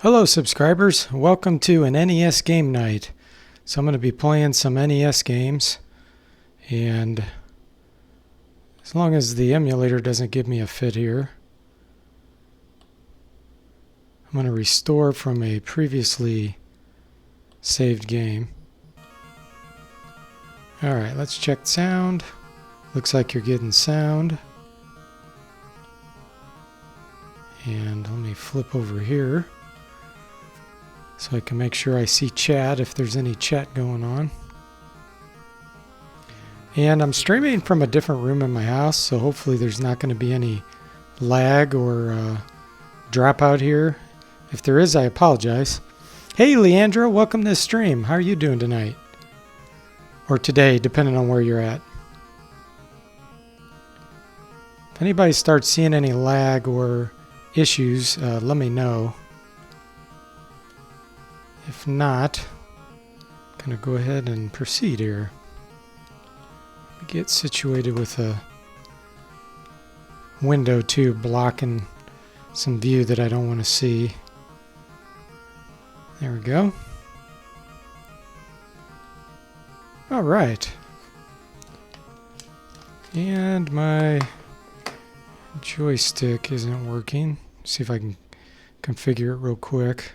Hello subscribers, welcome to an NES game night. So I'm going to be playing some NES games, and as long as the emulator doesn't give me a fit here, I'm going to restore from a previously saved game. Alright, let's check sound. Looks like you're getting sound. And let me flip over here so I can make sure I see chat if there's any chat going on. And I'm streaming from a different room in my house, so hopefully there's not going to be any lag or dropout here. If there is, I apologize. Hey Leandro, welcome to the stream. How are you doing tonight? Or today, depending on where you're at. If anybody starts seeing any lag or issues, let me know. If not, I'm going to go ahead and proceed here. Get situated with a window too, blocking some view that I don't want to see. There we go. All right. And my joystick isn't working. See if I can configure it real quick.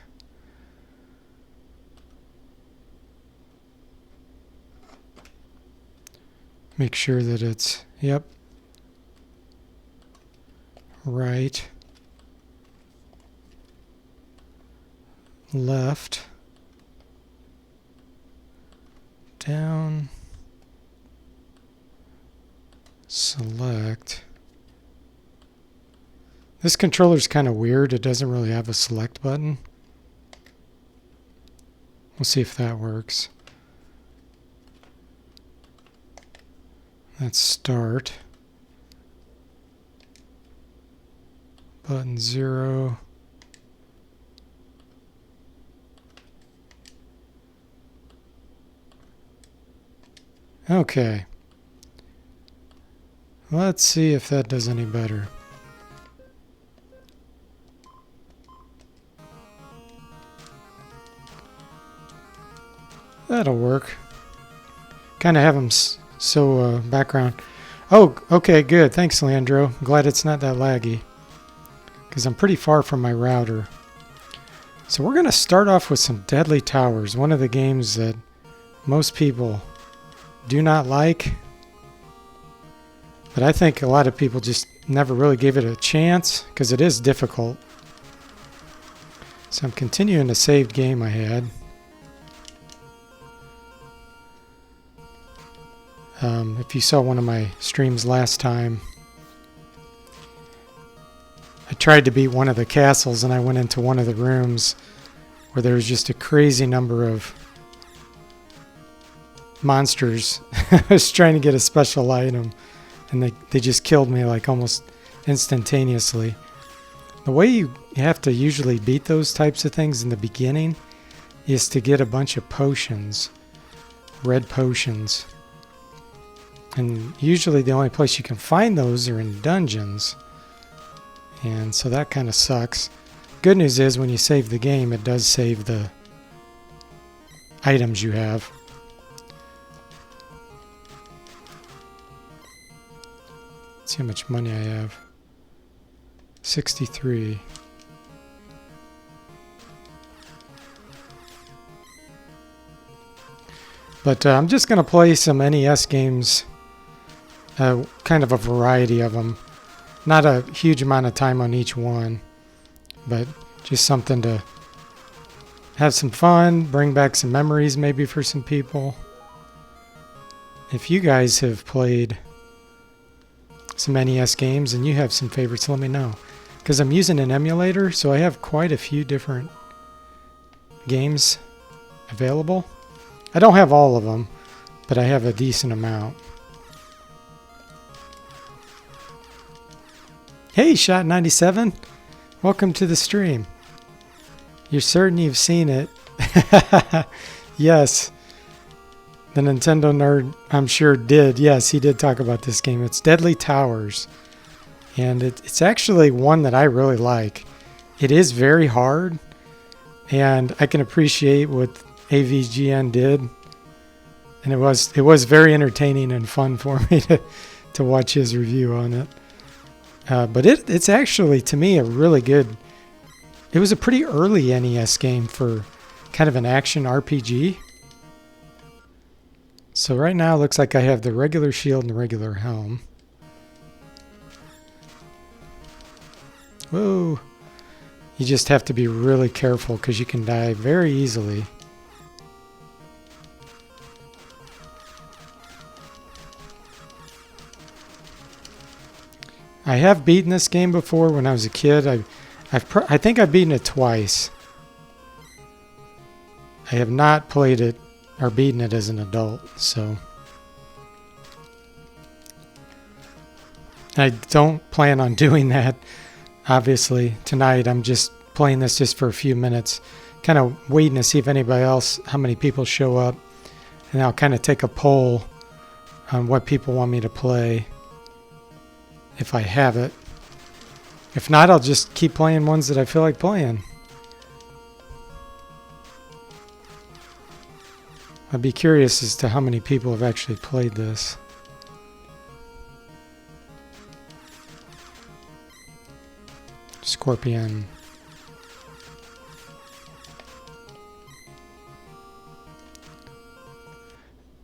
Make sure that it's, yep, right, left, down, select. This controller's kind of weird. It doesn't really have a select button. We'll see if that works. Let's start. Button 0. Okay. Let's see if that does any better. That'll work. Kind of have them so background. Oh, okay, good. Thanks, Leandro. Glad it's not that laggy, because I'm pretty far from my router. So we're going to start off with some Deadly Towers, one of the games that most people do not like, but I think a lot of people just never really gave it a chance because it is difficult. So I'm continuing a saved game I had. If you saw one of my streams last time, I tried to beat one of the castles and I went into one of the rooms where there was just a crazy number of monsters. I was trying to get a special item and they just killed me like almost instantaneously. The way you have to usually beat those types of things in the beginning is to get a bunch of potions, red potions. And usually the only place you can find those are in dungeons. And so that kind of sucks. Good news is when you save the game, it does save the items you have. Let's see how much money I have. 63. But I'm just going to play some NES games. Kind of a variety of them. Not a huge amount of time on each one, but just something to have some fun, bring back some memories maybe for some people. If you guys have played some NES games and you have some favorites, let me know. Because I'm using an emulator, so I have quite a few different games available. I don't have all of them, but I have a decent amount. Hey, Shot97, welcome to the stream. You're certain you've seen it? Yes, the Nintendo nerd, I'm sure, did. Yes, he did talk about this game. It's Deadly Towers, and it's actually one that I really like. It is very hard, and I can appreciate what AVGN did, and it was very entertaining and fun for me to watch his review on it. But it's actually, to me, a really good. It was a pretty early NES game for kind of an action RPG. So right now it looks like I have the regular shield and the regular helm. Whoa. You just have to be really careful because you can die very easily. I have beaten this game before when I was a kid. I think I've beaten it twice. I have not played it or beaten it as an adult, so I don't plan on doing that. Obviously, tonight I'm just playing this just for a few minutes, kind of waiting to see if anybody else, how many people show up, and I'll kind of take a poll on what people want me to play if I have it. If not, I'll just keep playing ones that I feel like playing. I'd be curious as to how many people have actually played this. Scorpion.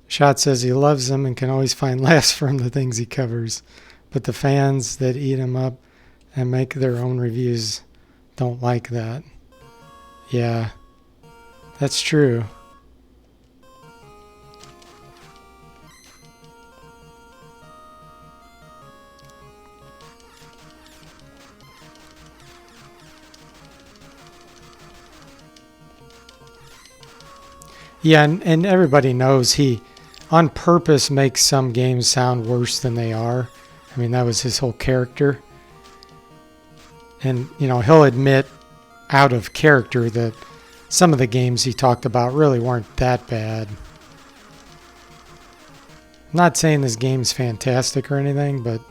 Shot says he loves them and can always find laughs from the things he covers. But the fans that eat him up and make their own reviews don't like that. Yeah, that's true. Yeah, and everybody knows he on purpose makes some games sound worse than they are. I mean, that was his whole character. And, you know, he'll admit out of character that some of the games he talked about really weren't that bad. I'm not saying this game's fantastic or anything, but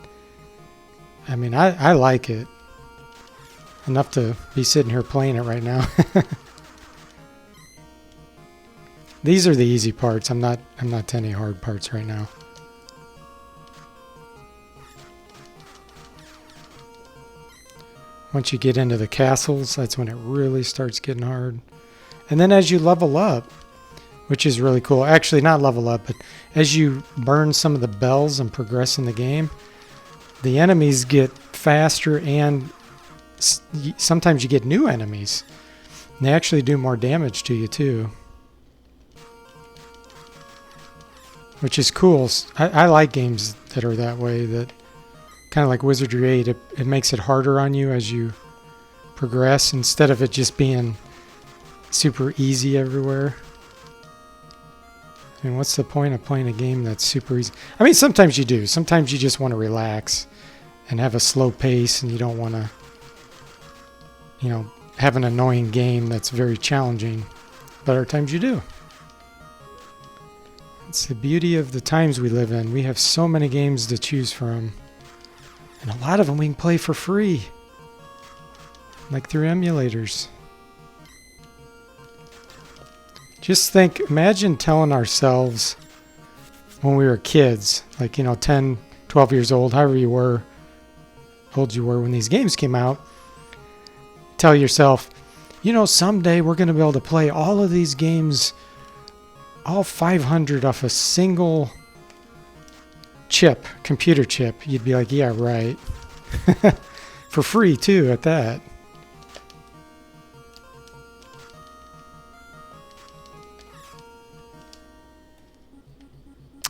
I mean, I like it enough to be sitting here playing it right now. These are the easy parts. I'm not to any hard parts right now. Once you get into the castles, that's when it really starts getting hard. And then as you level up, which is really cool. Actually, not level up, but as you burn some of the bells and progress in the game, the enemies get faster, and sometimes you get new enemies. And they actually do more damage to you too, which is cool. I like games that are that way, that kind of like Wizardry 8, it makes it harder on you as you progress instead of it just being super easy everywhere. I mean, what's the point of playing a game that's super easy? I mean, sometimes you do. Sometimes you just want to relax and have a slow pace, and you don't want to, you know, have an annoying game that's very challenging. But other times you do. It's the beauty of the times we live in. We have so many games to choose from. And a lot of them we can play for free. Like through emulators. Just think, imagine telling ourselves when we were kids, like, you know, 10, 12 years old, however you were, old you were when these games came out. Tell yourself, you know, someday we're going to be able to play all of these games, all 500 off a single chip, computer chip. You'd be like, yeah, right. For free too at that.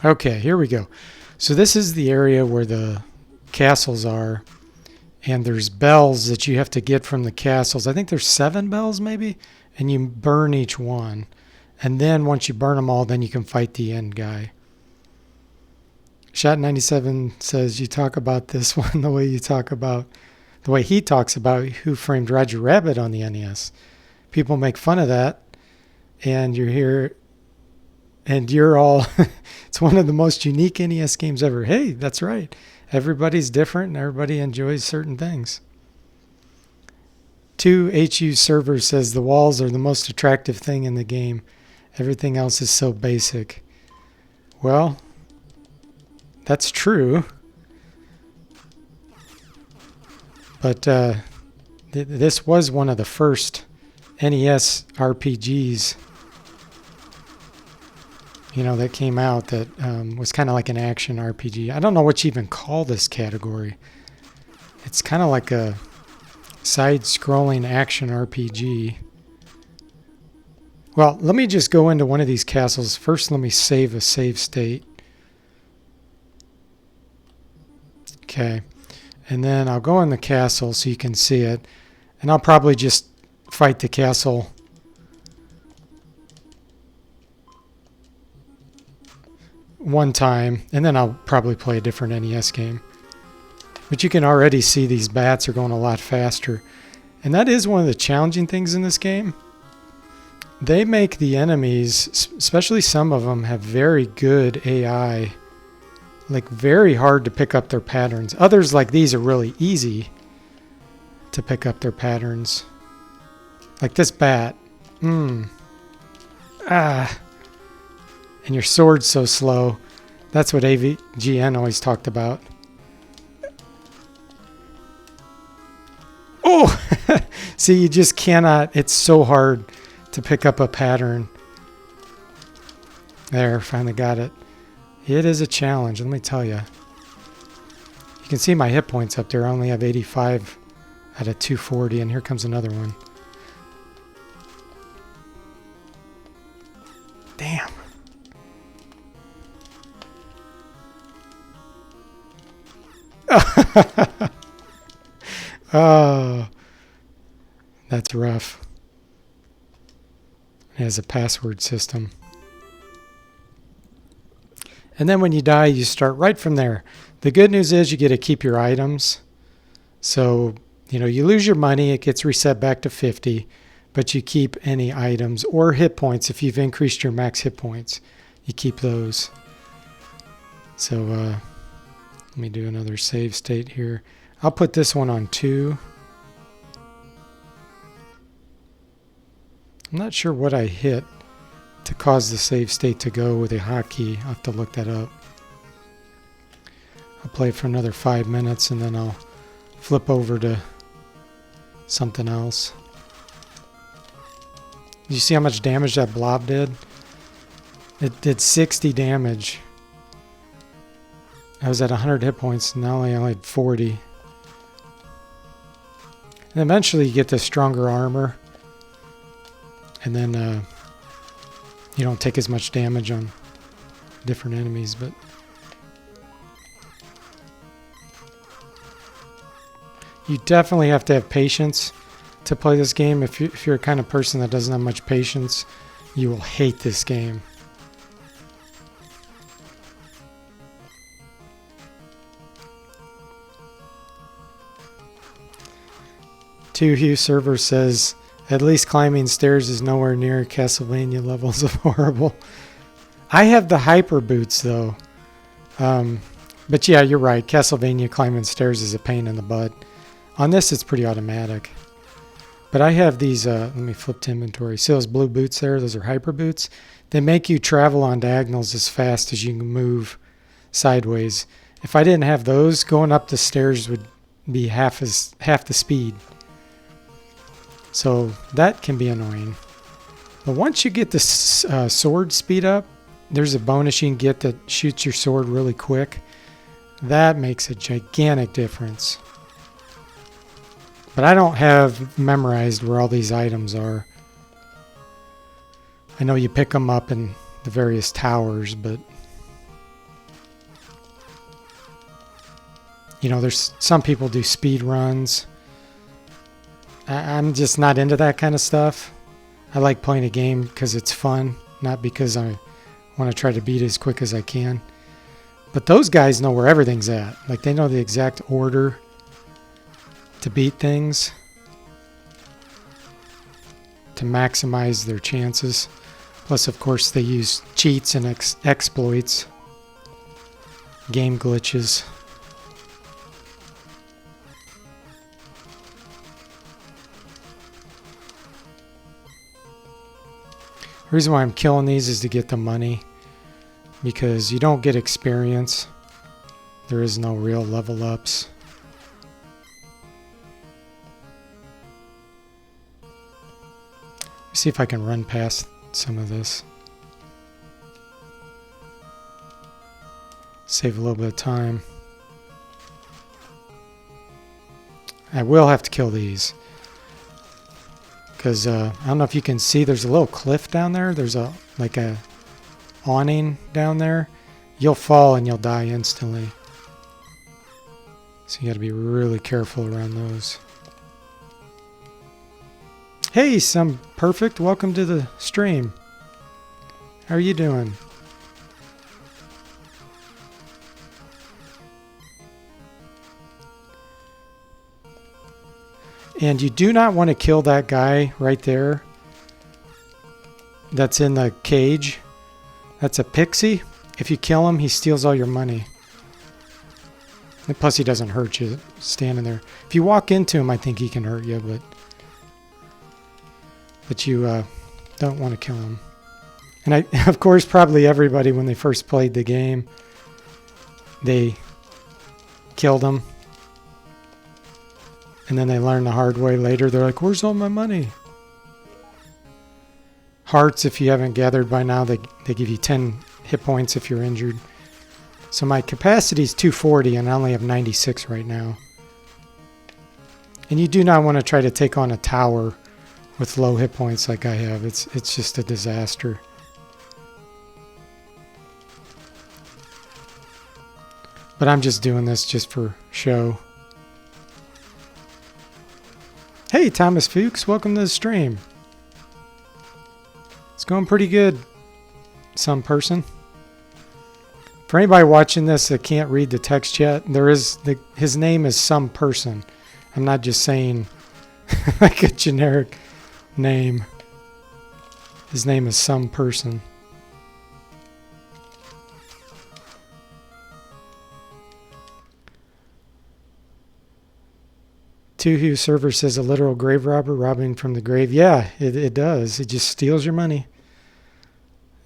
Okay, here we go. So this is the area where the castles are, and there's bells that you have to get from the castles. I think there's 7 bells maybe, and you burn each one. And then once you burn them all, then you can fight the end guy. Shot97 says you talk about this one the way he talks about Who Framed Roger Rabbit on the NES. People make fun of that, and you're here, and you're all, it's one of the most unique NES games ever. Hey, that's right. Everybody's different, and everybody enjoys certain things. 2HU server says the walls are the most attractive thing in the game. Everything else is so basic. Well, that's true. But this was one of the first NES RPGs, that came out that was kind of like an action RPG. I don't know what you even call this category. It's kind of like a side-scrolling action RPG. Well, let me just go into one of these castles. First, let me save a save state. Okay. And then I'll go in the castle so you can see it. And I'll probably just fight the castle one time. And then I'll probably play a different NES game. But you can already see these bats are going a lot faster. And that is one of the challenging things in this game. They make the enemies, especially some of them, have very good AI. Like very hard to pick up their patterns. Others like these are really easy to pick up their patterns. Like this bat. And your sword's so slow. That's what AVGN always talked about. Oh! See, you just cannot. It's so hard to pick up a pattern. There, finally got it. It is a challenge, let me tell you. You can see my hit points up there. I only have 85 out of 240, and here comes another one. Damn. Oh, that's rough. It has a password system. And then when you die, you start right from there. The good news is you get to keep your items. So, you lose your money, it gets reset back to 50, but you keep any items or hit points. If you've increased your max hit points, you keep those. So, let me do another save state here. I'll put this one on 2. I'm not sure what I hit to cause the save state to go with a hotkey. I'll have to look that up. I'll play for another 5 minutes and then I'll flip over to something else. Did you see how much damage that blob did? It did 60 damage. I was at 100 hit points, now I only had 40. And eventually you get the stronger armor. And then you don't take as much damage on different enemies, but you definitely have to have patience to play this game. If you're a kind of person that doesn't have much patience, you will hate this game. Hugh server says, at least climbing stairs is nowhere near Castlevania levels of horrible. I have the hyper boots though. But yeah, you're right. Castlevania climbing stairs is a pain in the butt. On this, it's pretty automatic. But I have these, let me flip to inventory. See those blue boots there? Those are hyper boots. They make you travel on diagonals as fast as you can move sideways. If I didn't have those, going up the stairs would be half the speed. So that can be annoying. But once you get the sword speed up, there's a bonus you can get that shoots your sword really quick. That makes a gigantic difference. But I don't have memorized where all these items are. I know you pick them up in the various towers, but there's some people do speed runs. I'm just not into that kind of stuff. I like playing a game because it's fun, not because I want to try to beat it as quick as I can. But those guys know where everything's at. Like, they know the exact order to beat things to maximize their chances. Plus, of course, they use cheats and exploits, game glitches. The reason why I'm killing these is to get the money, because you don't get experience. There is no real level ups. See if I can run past some of this. Save a little bit of time. I will have to kill these. Because I don't know if you can see, there's a little cliff down there. There's a like a awning down there. You'll fall and you'll die instantly. So you got to be really careful around those. Hey, some perfect. Welcome to the stream. How are you doing? And you do not want to kill that guy right there. That's in the cage. That's a pixie. If you kill him, he steals all your money. And plus, he doesn't hurt you standing there. If you walk into him, I think he can hurt you, but you don't want to kill him. And of course, probably everybody, when they first played the game, they killed him. And then they learn the hard way later. They're like, where's all my money? Hearts, if you haven't gathered by now, they give you 10 hit points if you're injured. So my capacity is 240 and I only have 96 right now. And you do not want to try to take on a tower with low hit points like I have. It's just a disaster. But I'm just doing this just for show. Hey, Thomas Fuchs, welcome to the stream. It's going pretty good, some person. For anybody watching this that can't read the text chat, his name is some person. I'm not just saying like a generic name. His name is some person. Tuhu server says a literal grave robber robbing from the grave. Yeah, it does. It just steals your money.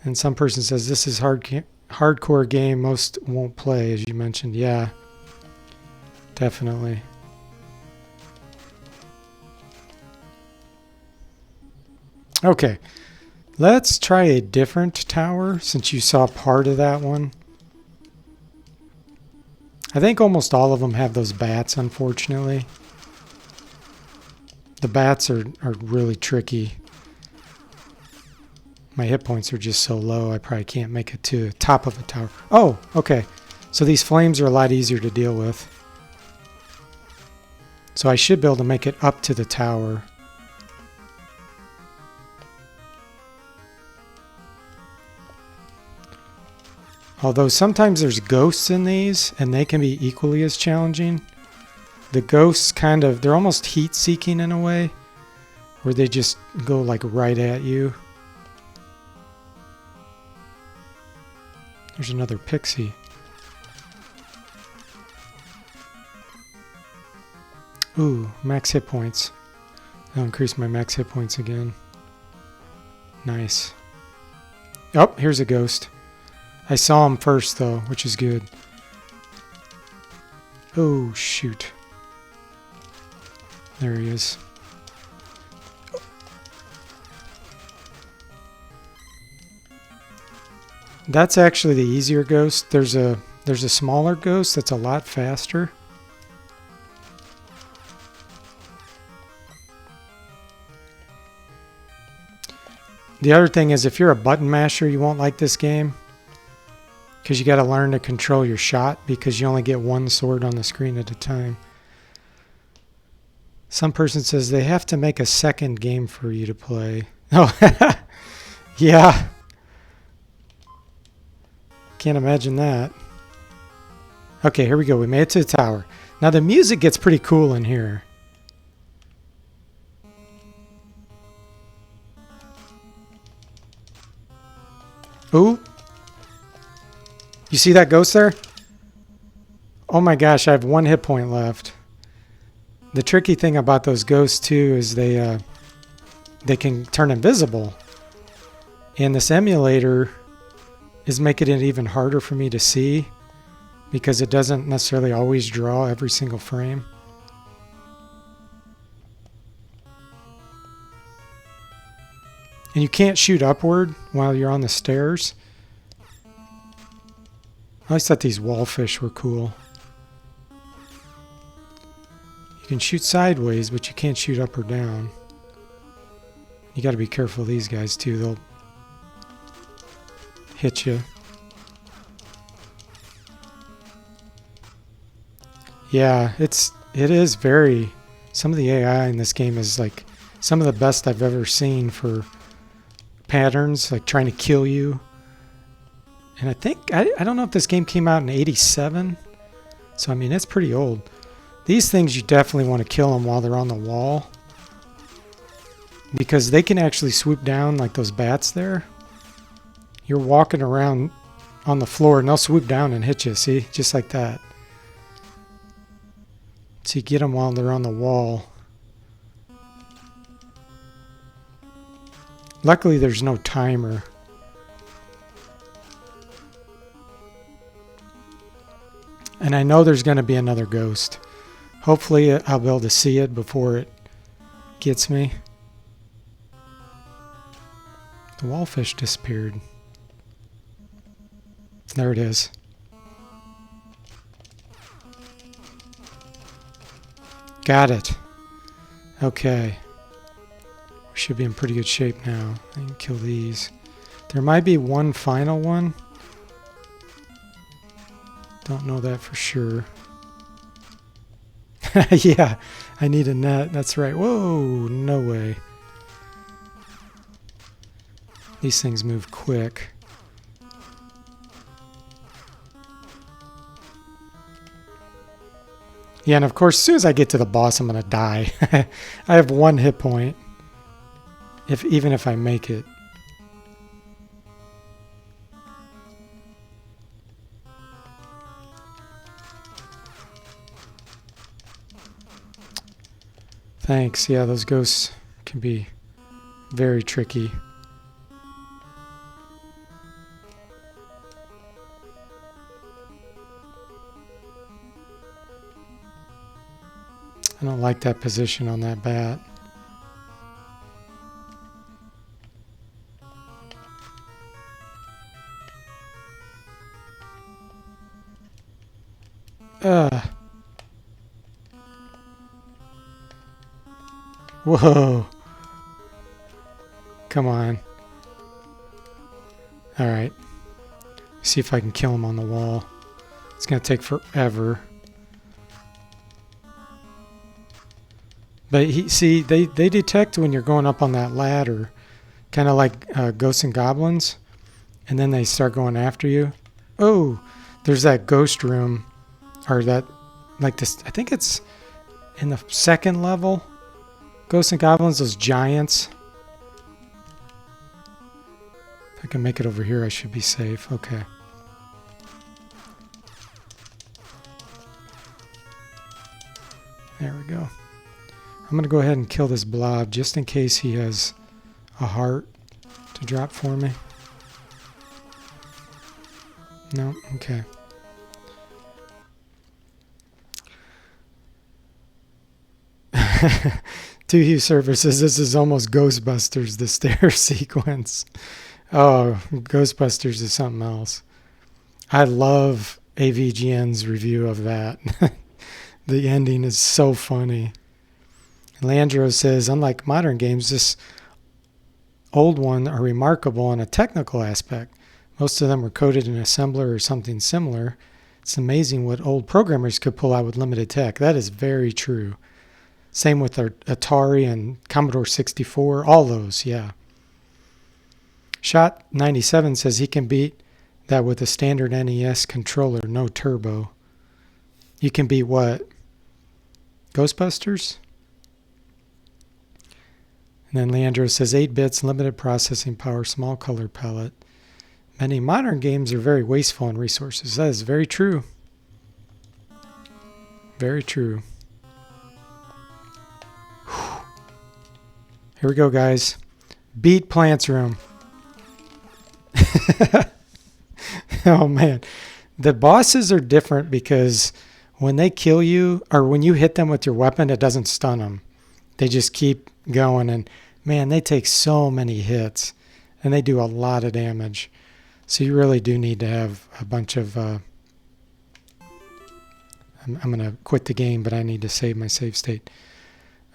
And some person says this is hardcore game most won't play, as you mentioned. Yeah, definitely. Okay, let's try a different tower since you saw part of that one. I think almost all of them have those bats, unfortunately. The bats are really tricky. My hit points are just so low, I probably can't make it to the top of a tower. Oh, okay. So these flames are a lot easier to deal with. So I should be able to make it up to the tower. Although sometimes there's ghosts in these, and they can be equally as challenging. The ghosts they're almost heat-seeking in a way, where they just go like right at you. There's another pixie. Ooh, max hit points. I'll increase my max hit points again. Nice. Oh, here's a ghost. I saw him first though, which is good. Oh, shoot. There he is. That's actually the easier ghost. There's a smaller ghost that's a lot faster. The other thing is if you're a button masher, you won't like this game. Because you got to learn to control your shot because you only get one sword on the screen at a time. Some person says they have to make a second game for you to play. Oh, yeah. Can't imagine that. Okay, here we go. We made it to the tower. Now the music gets pretty cool in here. Ooh. You see that ghost there? Oh my gosh, I have 1 hit point left. The tricky thing about those ghosts too is they can turn invisible. And this emulator is making it even harder for me to see because it doesn't necessarily always draw every single frame. And you can't shoot upward while you're on the stairs. I always thought these wallfish were cool. You can shoot sideways, but you can't shoot up or down. You got to be careful of these guys too. They'll hit you. Yeah, it is very... Some of the AI in this game is like some of the best I've ever seen for patterns, like trying to kill you. And I think, I don't know if this game came out in 87. So, I mean, it's pretty old. These things, you definitely want to kill them while they're on the wall. Because they can actually swoop down like those bats there. You're walking around on the floor and they'll swoop down and hit you, see? Just like that. So you get them while they're on the wall. Luckily, there's no timer. And I know there's going to be another ghost. Hopefully, I'll be able to see it before it gets me. The wallfish disappeared. There it is. Got it. Okay. We should be in pretty good shape now. I can kill these. There might be one final one. Don't know that for sure. Yeah, I need a net. That's right. Whoa, no way. These things move quick. Yeah, and of course, as soon as I get to the boss, I'm going to die. I have 1 hit point. Even if I make it. Thanks. Yeah, those ghosts can be very tricky. I don't like that position on that bat. Whoa. Come on. Alright. See if I can kill him on the wall. It's going to take forever. But they detect when you're going up on that ladder. Kind of like Ghosts and Goblins. And then they start going after you. Oh, there's that ghost room. Or that, like this, I think it's in the 2nd level. Ghosts and Goblins, those giants. If I can make it over here, I should be safe. Okay. There we go. I'm going to go ahead and kill this blob just in case he has a heart to drop for me. No? Okay. Two Hugh Server says this is almost Ghostbusters, the stair sequence. Oh, Ghostbusters is something else. I love AVGN's review of that. The ending is so funny. Landro says, unlike modern games, this old one are remarkable in a technical aspect. Most of them were coded in assembler or something similar. It's amazing what old programmers could pull out with limited tech. That is very true. Same with our Atari and Commodore 64. All those, yeah. Shot 97 says he can beat that with a standard NES controller, no turbo. You can beat what? Ghostbusters? And then Leandro says 8 bits, limited processing power, small color palette. Many modern games are very wasteful in resources. That is very true. Very true. Here we go, guys. Beat Plants Room. Oh man. The bosses are different because when they kill you or when you hit them with your weapon, it doesn't stun them. They just keep going, and man, they take so many hits and they do a lot of damage. So you really do need to have a bunch of I'm going to quit the game, but I need to save my save state.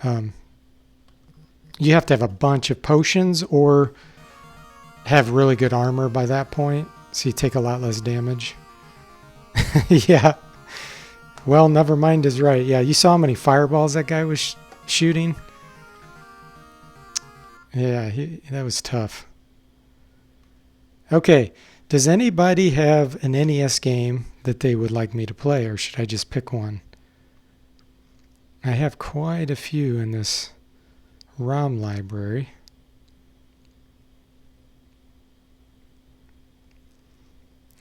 You have to have a bunch of potions or have really good armor by that point, so you take a lot less damage. Yeah. Well, never mind is right. Yeah, you saw how many fireballs that guy was shooting? Yeah, that was tough. Okay, does anybody have an NES game that they would like me to play, or should I just pick one? I have quite a few in this ROM library.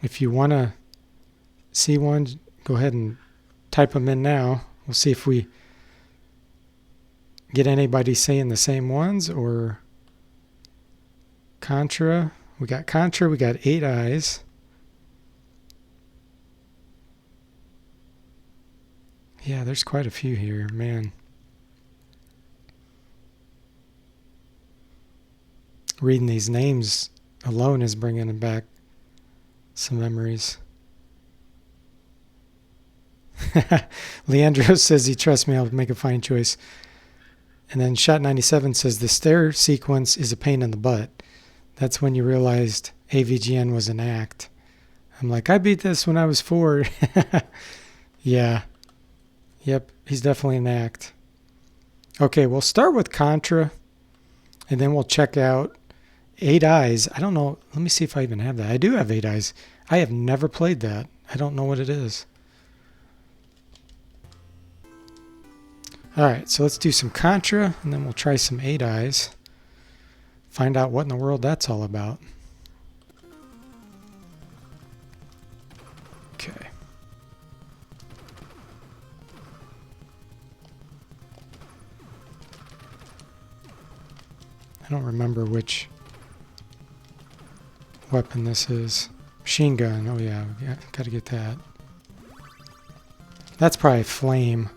If you want to see one, go ahead and type them in now. We'll see if we get anybody saying the same ones. Or Contra. We got Contra. We got 8 Eyes. Yeah, there's quite a few here, man. Reading these names alone is bringing back some memories. Leandro says he trusts me, I'll make a fine choice. And then Shot97 says the stair sequence is a pain in the butt. That's when you realized AVGN was an act. I'm like, I beat this when I was 4. Yeah. Yep, he's definitely an act. Okay, we'll start with Contra, and then we'll check out 8 Eyes. I don't know. Let me see if I even have that. I do have 8 Eyes. I have never played that. I don't know what it is. Alright, so let's do some Contra, and then we'll try some 8 Eyes. Find out what in the world that's all about. Okay. I don't remember which weapon this is. Machine gun. Oh yeah, gotta get that. That's probably flame.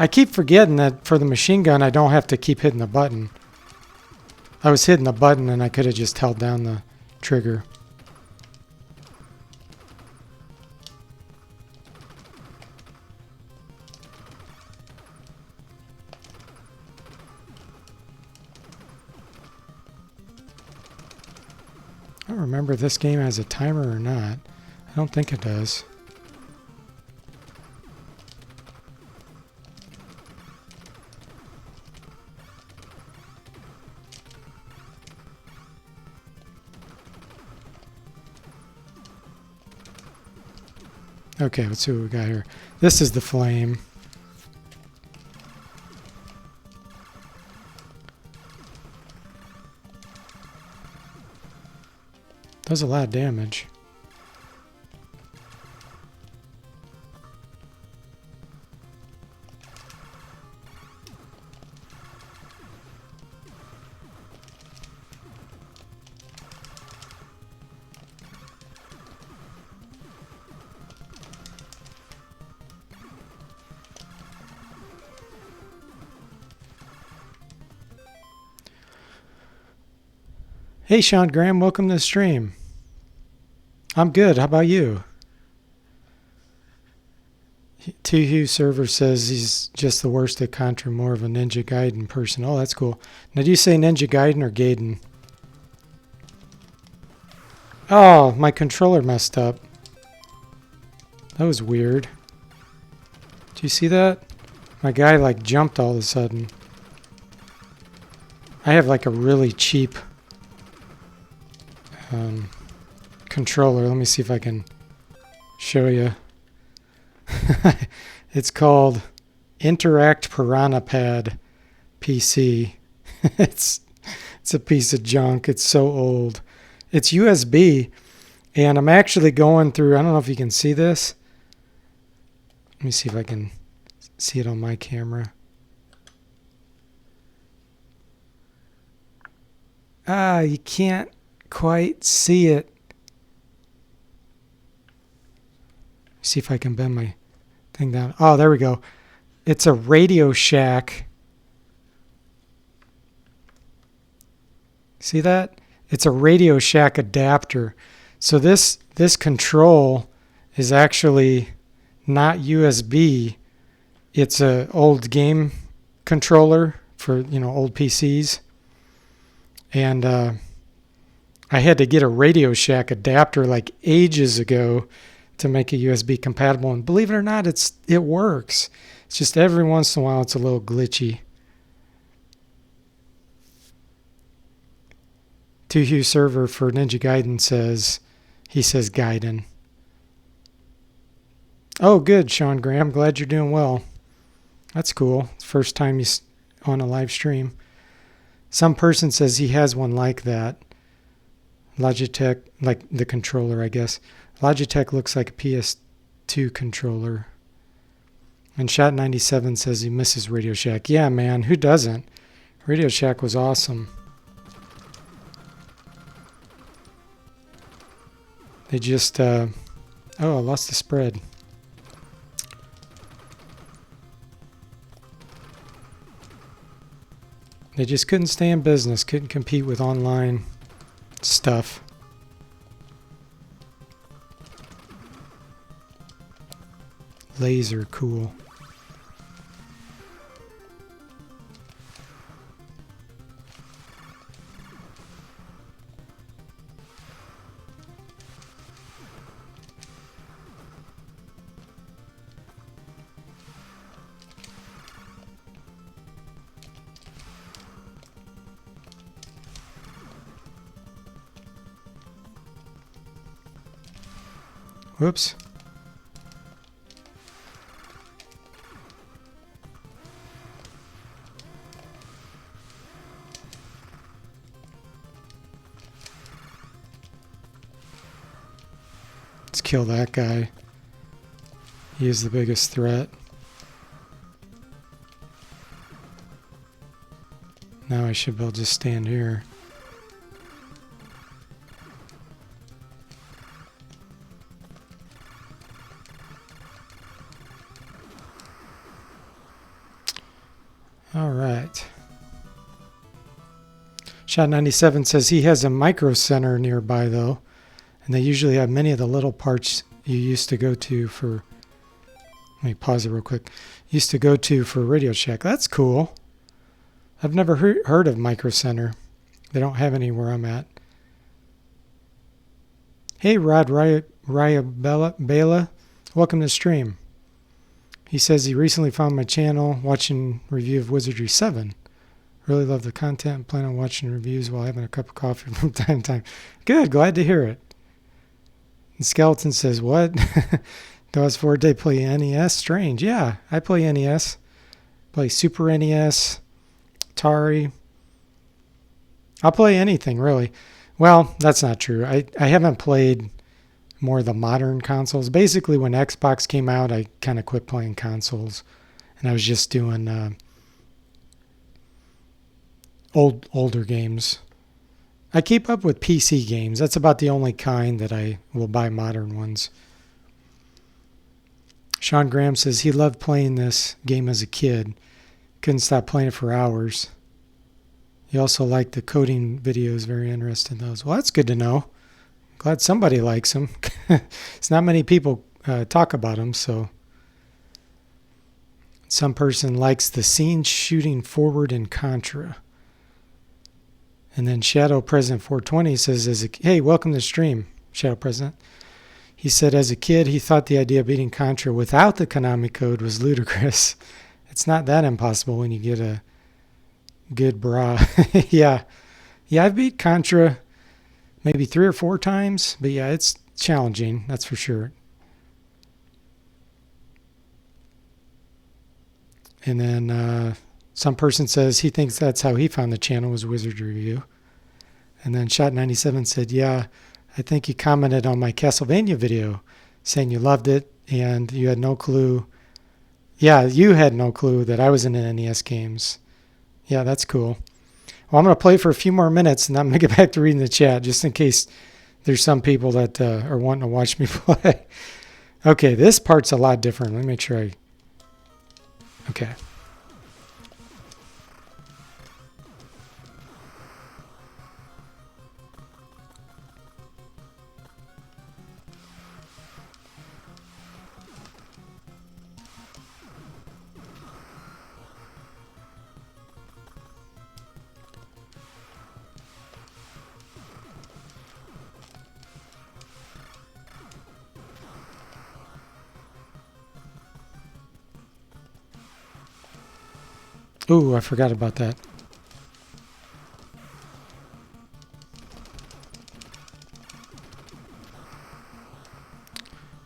I keep forgetting that for the machine gun, I don't have to keep hitting the button. I was hitting the button and I could have just held down the trigger. I don't remember if this game has a timer or not. I don't think it does. Okay, let's see what we got here. This is the flame. Does a lot of damage. Hey Sean Graham, welcome to the stream. I'm good. How about you? Tuhu server says he's just the worst at Contra, more of a Ninja Gaiden person. Oh, that's cool. Now, do you say Ninja Gaiden or Gaiden? Oh, my controller messed up. That was weird. Do you see that? My guy like jumped all of a sudden. I have like a really cheap controller. Let me see if I can show you. It's called Interact Piranha Pad PC. it's a piece of junk. It's so old. It's USB, and I'm actually going through, I don't know if you can see this. Let me see if I can see it on my camera. You can't quite see it. See if I can bend my thing down. Oh, there we go. It's a Radio Shack. See that? It's a Radio Shack adapter. So this control is actually not USB. It's a old game controller for, old PCs. And I had to get a Radio Shack adapter like ages ago to make it USB compatible. And believe it or not, it works. It's just every once in a while it's a little glitchy. Tuhu server for Ninja Gaiden says Gaiden. Oh, good, Sean Graham. Glad you're doing well. That's cool. First time he's on a live stream. Some person says he has one like that. Logitech, like the controller, I guess. Logitech looks like a PS2 controller. And Shot97 says he misses Radio Shack. Yeah, man, who doesn't? Radio Shack was awesome. They just, I lost the spread. They just couldn't stay in business, couldn't compete with online stuff. Laser, cool. Whoops. Let's kill that guy. He is the biggest threat. Now I should be able to just stand here. All right. Shot97 says he has a micro center nearby though, and they usually have many of the little parts you used to go to for. Let me pause it real quick. Used to go to for Radio Shack. That's cool. I've never heard of Micro Center. They don't have any where I'm at. Hey, Rod Bela, welcome to the stream. He says he recently found my channel watching review of Wizardry 7. Really love the content and plan on watching reviews while having a cup of coffee from time to time. Good, glad to hear it. And Skeleton says, what? Does Forte play NES? Strange. Yeah, I play NES. Play Super NES, Atari. I'll play anything, really. Well, that's not true. I haven't played more of the modern consoles. Basically, when Xbox came out, I kind of quit playing consoles. And I was just doing older games. I keep up with PC games. That's about the only kind that I will buy modern ones. Sean Graham says he loved playing this game as a kid. Couldn't stop playing it for hours. He also liked the coding videos, very interested in those. Well, that's good to know. Glad somebody likes them. It's not many people talk about them, so. Some person likes the scene shooting forward in Contra. And then Shadow President 420 says, hey, welcome to the stream, Shadow President. He said as a kid, he thought the idea of beating Contra without the Konami code was ludicrous. It's not that impossible when you get a good bra. Yeah, I've beat Contra maybe 3 or 4 times, but yeah, it's challenging, that's for sure. And then some person says he thinks that's how he found the channel was Wizard Review. And then Shot97 said, yeah, I think you commented on my Castlevania video saying you loved it and you had no clue. Yeah, you had no clue that I was in the NES games. Yeah, that's cool. Well, I'm going to play for a few more minutes and I'm going to get back to reading the chat just in case there's some people that are wanting to watch me play. Okay, this part's a lot different. Let me make sure Okay. Ooh, I forgot about that.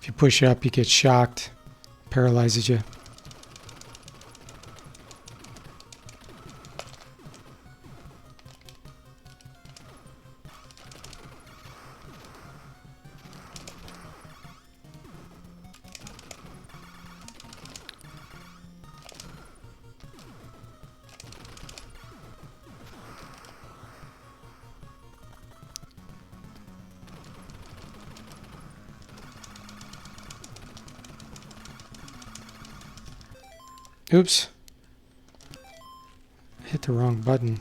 If you push up, you get shocked. Paralyzes you. Oops. Hit the wrong button.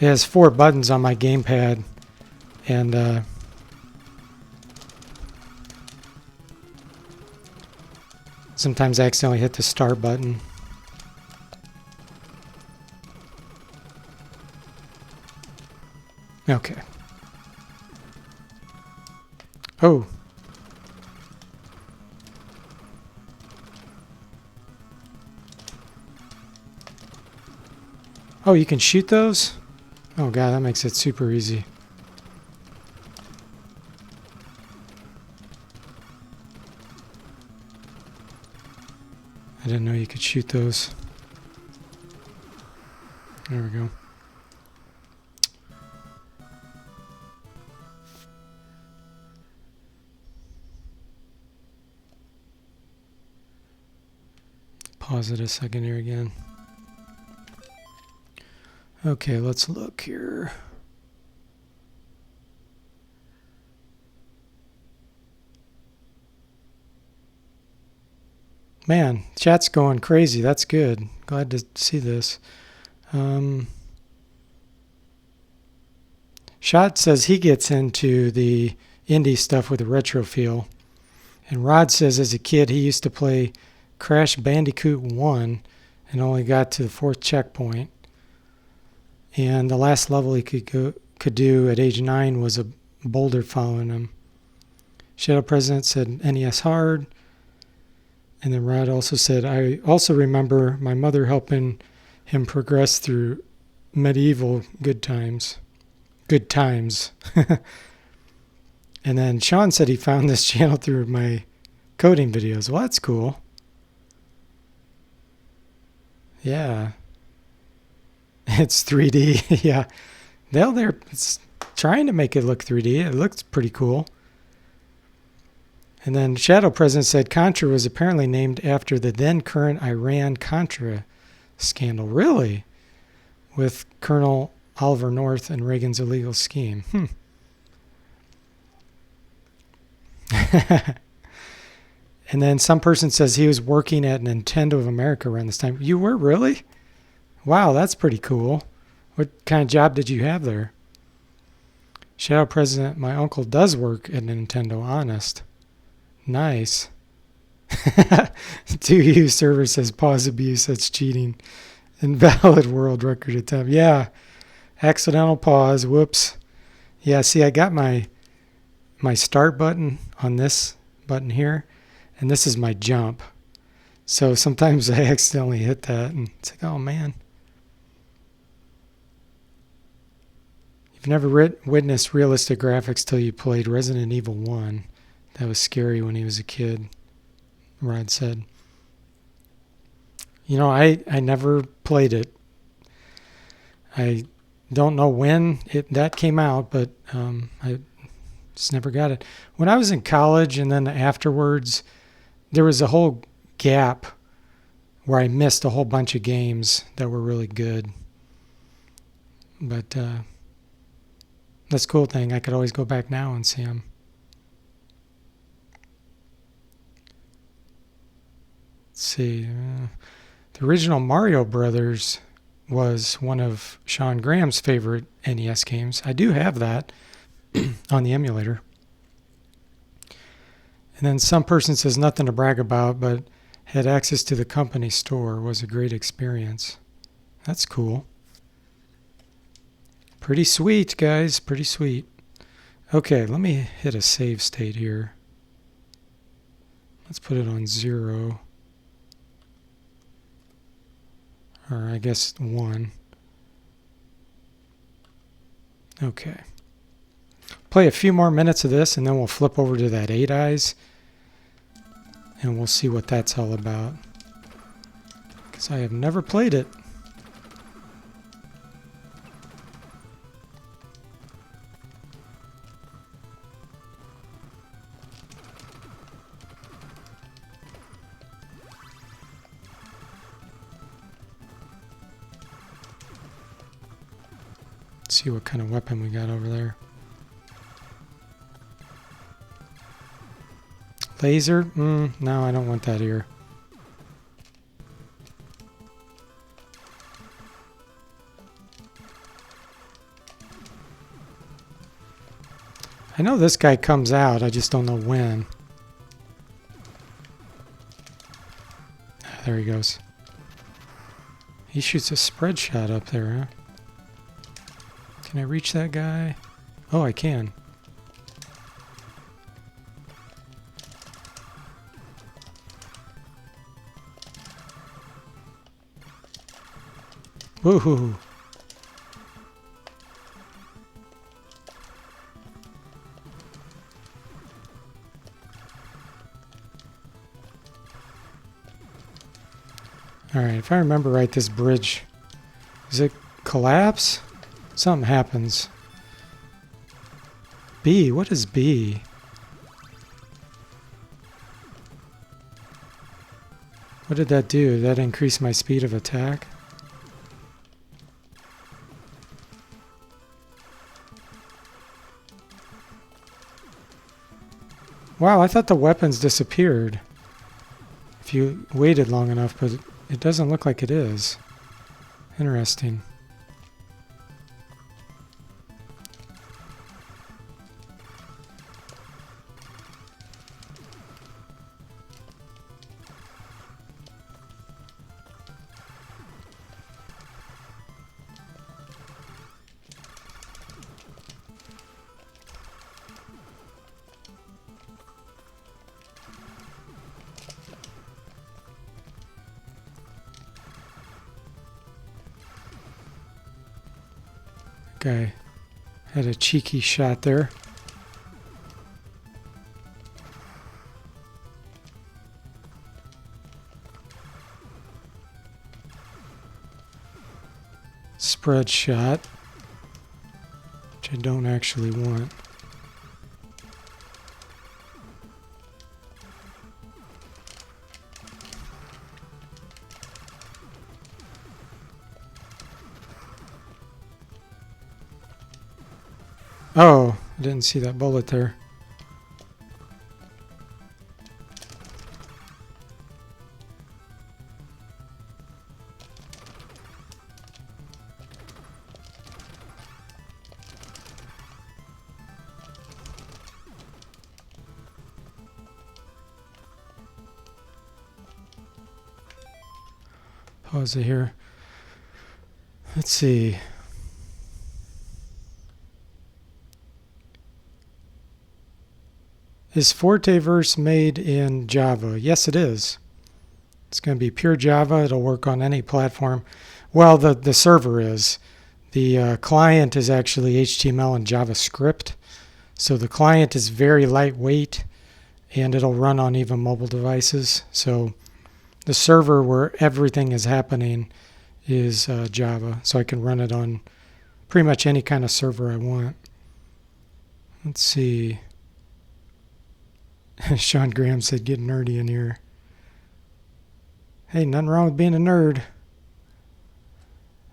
It has 4 buttons on my gamepad, and sometimes I accidentally hit the start button. Okay. Oh. Oh, you can shoot those? Oh god, that makes it super easy. I didn't know you could shoot those. There we go. Pause it a second here again. Okay, let's look here. Man, chat's going crazy. That's good. Glad to see this. Shot says he gets into the indie stuff with a retro feel. And Rod says as a kid he used to play Crash Bandicoot 1 and only got to the 4th checkpoint. And the last level he could do at age 9 was a boulder following him. Shadow President said NES hard. And then Rod also said, I also remember my mother helping him progress through medieval good times. Good times. And then Sean said he found this channel through my coding videos. Well, that's cool. Yeah. It's 3D. Yeah. They're trying to make it look 3D. It looks pretty cool. And then Shadow President said Contra was apparently named after the then current Iran-Contra scandal. Really? With Colonel Oliver North and Reagan's illegal scheme. And then some person says he was working at Nintendo of America around this time. You were really? Wow, that's pretty cool. What kind of job did you have there? Shadow President, my uncle does work at Nintendo, honest. Nice. 2U server says pause abuse, that's cheating. Invalid world record attempt. Yeah. Accidental pause, whoops. Yeah, see, I got my start button on this button here, and this is my jump. So sometimes I accidentally hit that, and it's like, oh man. You've never witnessed realistic graphics till you played Resident Evil 1. That was scary when he was a kid, Rod said. You know, I never played it. I don't know when that came out, but I just never got it. When I was in college and then afterwards, there was a whole gap where I missed a whole bunch of games that were really good. But that's a cool thing. I could always go back now and see them. Let's see. The original Mario Brothers was one of Sean Graham's favorite NES games. I do have that on the emulator. And then some person says nothing to brag about, but had access to the company store. Was a great experience. That's cool. Pretty sweet, guys. Pretty sweet. Okay, let me hit a save state here. Let's put it on 0. Or I guess 1. Okay. Play a few more minutes of this and then we'll flip over to that 8 Eyes and we'll see what that's all about. Because I have never played it. See what kind of weapon we got over there. Laser? No, I don't want that here. I know this guy comes out, I just don't know when. There he goes. He shoots a spread shot up there, huh? Can I reach that guy? Oh, I can. Woohoo! Alright, if I remember right, this bridge, does it collapse? Something happens. B, what is B? What did that do? Did that increase my speed of attack? Wow, I thought the weapons disappeared if you waited long enough, but it doesn't look like it is. Interesting. Guy had a cheeky shot there. Spread shot, which I don't actually want. Oh, I didn't see that bullet there. Pause it here. Let's see. Is Forteverse made in Java? Yes, it is. It's going to be pure Java. It'll work on any platform. Well, the server is. The client is actually HTML and JavaScript. So the client is very lightweight. and it'll run on even mobile devices. So the server where everything is happening is Java, so I can run it on pretty much any kind of server I want. Let's see. Sean Graham said, get nerdy in here. Hey, nothing wrong with being a nerd.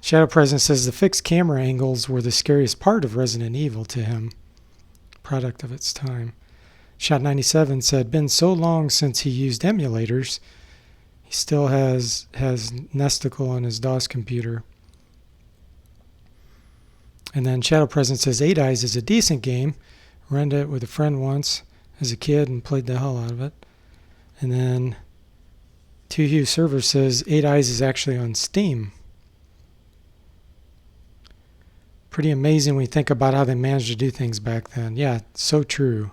Shadow President says the fixed camera angles were the scariest part of Resident Evil to him. Product of its time. Shot 97 said, been so long since he used emulators. He still has Nesticle on his DOS computer. And then Shadow President says, 8 Eyes is a decent game. Rented it with a friend once as a kid and played the hell out of it. And then 2Hugh Server says 8 Eyes is actually on Steam. Pretty amazing when you think about how they managed to do things back then. Yeah, so true.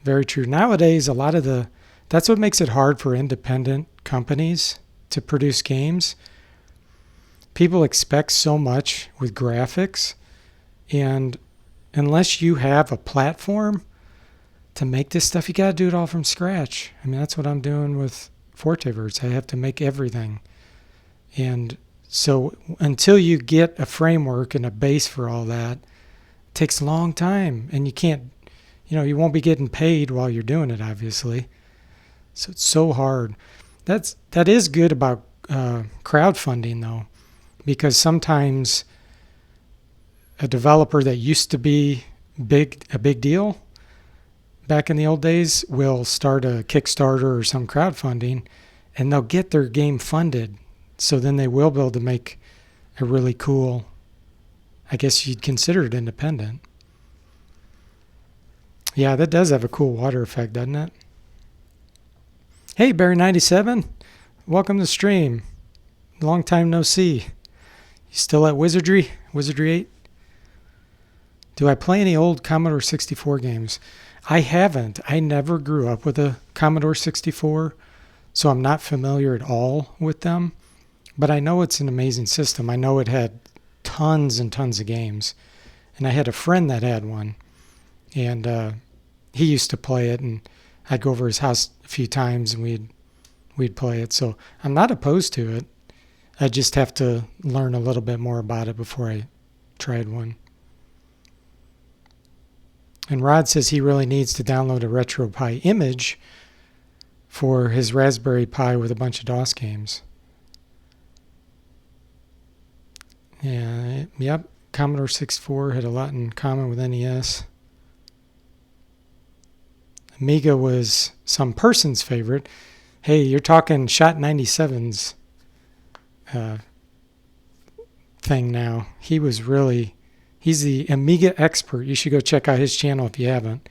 Very true. Nowadays, that's what makes it hard for independent companies to produce games. People expect so much with graphics, and unless you have a platform to make this stuff, you got to do it all from scratch. I mean, that's what I'm doing with Forteverse. I have to make everything. And so until you get a framework and a base for all that, it takes a long time. And you can't, you won't be getting paid while you're doing it, obviously. So it's so hard. That is good about crowdfunding, though, because sometimes a developer that used to be a big deal back in the old days will start a Kickstarter or some crowdfunding, and they'll get their game funded. So then they will be able to make a really cool, I guess you'd consider it independent. Yeah, that does have a cool water effect, doesn't it? Hey, Barry97, welcome to the stream. Long time no see. You still at Wizardry 8? Do I play any old Commodore 64 games? I haven't. I never grew up with a Commodore 64, so I'm not familiar at all with them. But I know it's an amazing system. I know it had tons and tons of games. And I had a friend that had one. And he used to play it, and I'd go over his house a few times and we'd play it. So I'm not opposed to it. I just have to learn a little bit more about it before I tried one. And Rod says he really needs to download a RetroPie image for his Raspberry Pi with a bunch of DOS games. Yeah, yep. Commodore 64 had a lot in common with NES. Amiga was some person's favorite. Hey, you're talking Shot 97's thing now. He's the Amiga expert. You should go check out his channel if you haven't.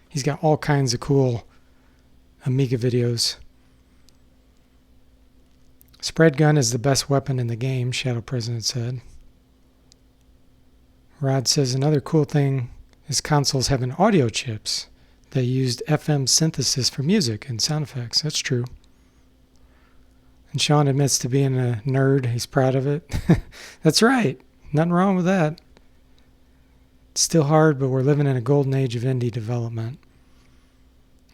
He's got all kinds of cool Amiga videos. Spread gun is the best weapon in the game, Shadow President said. Rod says another cool thing is consoles having audio chips that used FM synthesis for music and sound effects. That's true. And Sean admits to being a nerd. He's proud of it. That's right. Nothing wrong with that. It's still hard, but we're living in a golden age of indie development.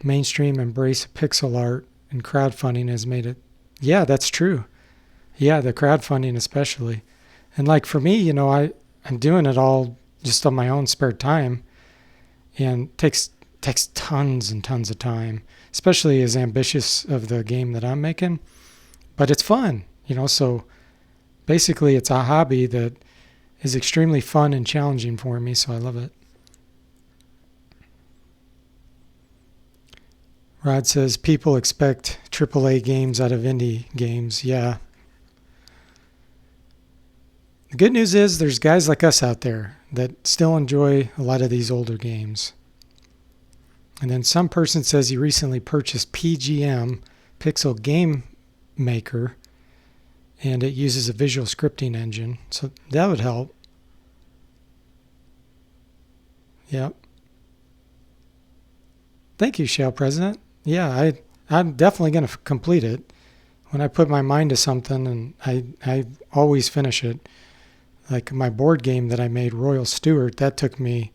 Mainstream embrace of pixel art and crowdfunding has made it. Yeah, that's true. Yeah, the crowdfunding especially. And like for me, I'm doing it all just on my own spare time, and takes tons and tons of time, especially as ambitious of the game that I'm making. But it's fun, so basically it's a hobby that is extremely fun and challenging for me, so I love it. Rod says people expect AAA games out of indie games. Yeah. The good news is there's guys like us out there that still enjoy a lot of these older games. And then some person says he recently purchased PGM, Pixel Game Maker, and it uses a visual scripting engine. So that would help. Yep. Thank you, Shell President. Yeah, I'm definitely going to complete it. When I put my mind to something, and I always finish it. Like my board game that I made, Royal Stewart, that took me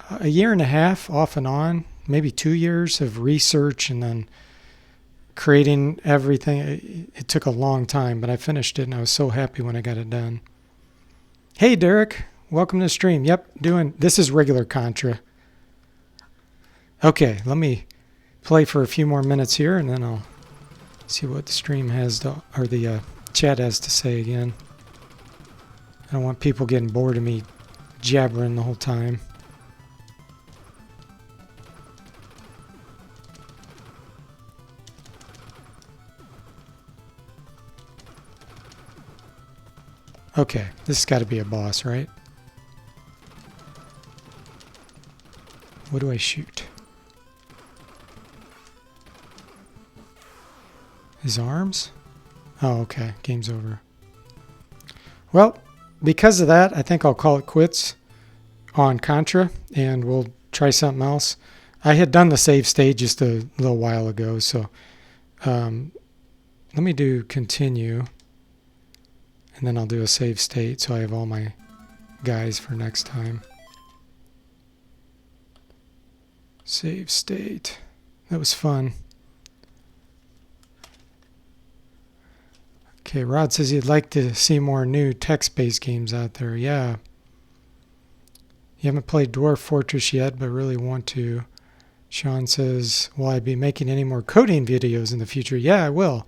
a year and a half off and on, maybe 2 years of research and then creating everything. It took a long time, but I finished it and I was so happy when I got it done. Hey Derek, welcome to the stream. Yep, this is regular Contra. Okay, let me play for a few more minutes here and then I'll see what the stream has to, or the chat has to say again. I don't want people getting bored of me jabbering the whole time. Okay, this has got to be a boss, right? What do I shoot? His arms? Oh, okay. Game's over. Well, because of that, I think I'll call it quits on Contra, and we'll try something else. I had done the save state just a little while ago, so let me do continue, and then I'll do a save state so I have all my guys for next time. Save state. That was fun. Okay, Rod says he'd like to see more new text-based games out there. Yeah. You haven't played Dwarf Fortress yet, but really want to. Sean says, will I be making any more coding videos in the future? Yeah, I will.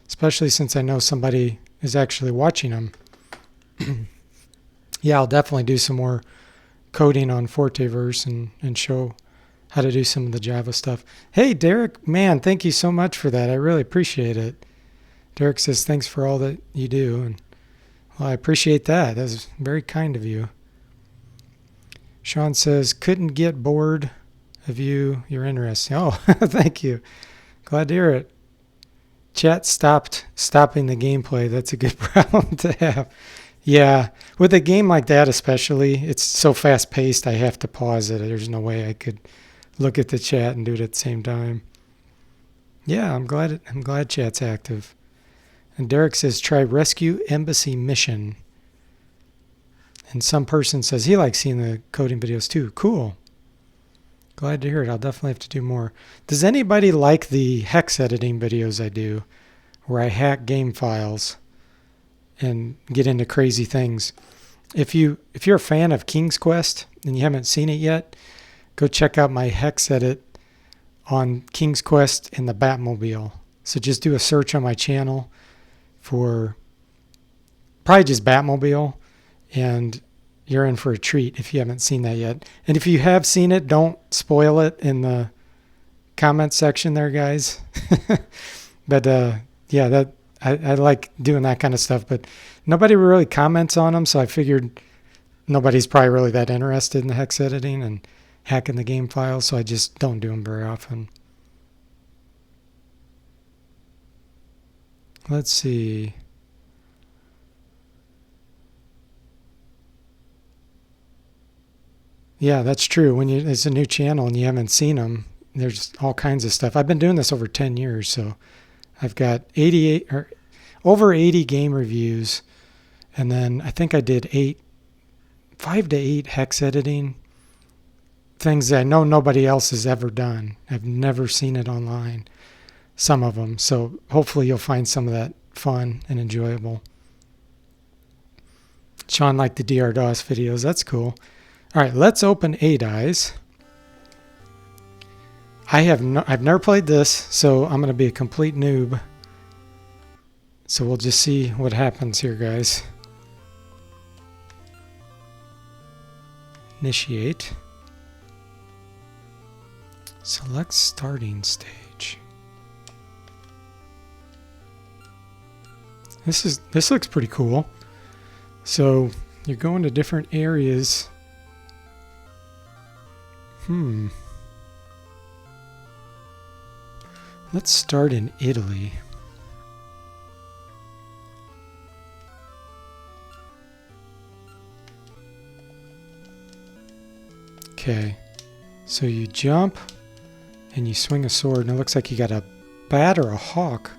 Especially since I know somebody is actually watching them. Yeah, I'll definitely do some more coding on Forteverse and show how to do some of the Java stuff. Hey, Derek, man, thank you so much for that. I really appreciate it. Derek says, thanks for all that you do. And well, I appreciate that. That was very kind of you. Sean says, couldn't get bored of you. You're interesting. Oh, thank you. Glad to hear it. Chat stopping the gameplay. That's a good problem to have. Yeah, with a game like that especially, it's so fast-paced I have to pause it. There's no way I could look at the chat and do it at the same time. Yeah, I'm glad chat's active. And Derek says, try Rescue Embassy Mission. And some person says he likes seeing the coding videos too. Cool. Glad to hear it. I'll definitely have to do more. Does anybody like the hex editing videos I do, where I hack game files and get into crazy things? If you're a fan of King's Quest and you haven't seen it yet, go check out my hex edit on King's Quest and the Batmobile. So just do a search on my channel for probably just Batmobile, and you're in for a treat if you haven't seen that yet. And if you have seen it, don't spoil it in the comment section there, guys. But yeah, that I like doing that kind of stuff, but nobody really comments on them, so I figured nobody's probably really that interested in the hex editing and hacking the game files, so I just don't do them very often. Let's see. Yeah, that's true. When it's a new channel and you haven't seen them, there's all kinds of stuff. I've been doing this over 10 years, so I've got over 80 game reviews, and then I think I did 5 to 8 hex editing things that I know nobody else has ever done. I've never seen it online, some of them. So hopefully you'll find some of that fun and enjoyable. Sean liked the DRDOS videos. That's cool. All right, let's open ADIs. I've never played this, so I'm going to be a complete noob. So we'll just see what happens here, guys. Initiate. Select starting stage. This looks pretty cool. So you're going to different areas. Let's start in Italy. Okay, so you jump and you swing a sword, and it looks like you got a bat or a hawk.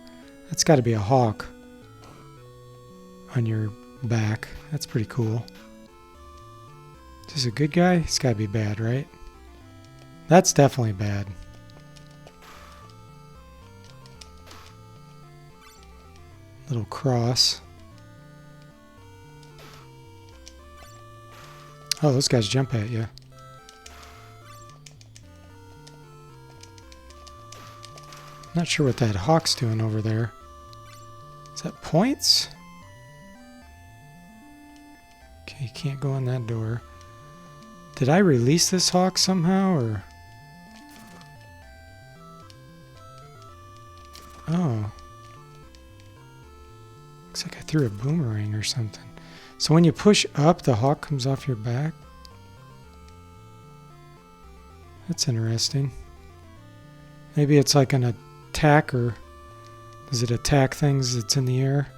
That's got to be a hawk on your back. That's pretty cool. Is this a good guy? He's got to be bad, right? That's definitely bad. Little cross. Oh, those guys jump at you. Not sure what that hawk's doing over there. Is that points? Okay, you can't go in that door. Did I release this hawk somehow, or? Oh. Looks like I threw a boomerang or something. So when you push up, the hawk comes off your back? That's interesting. Maybe it's like an attacker. Does it attack things that's in the air?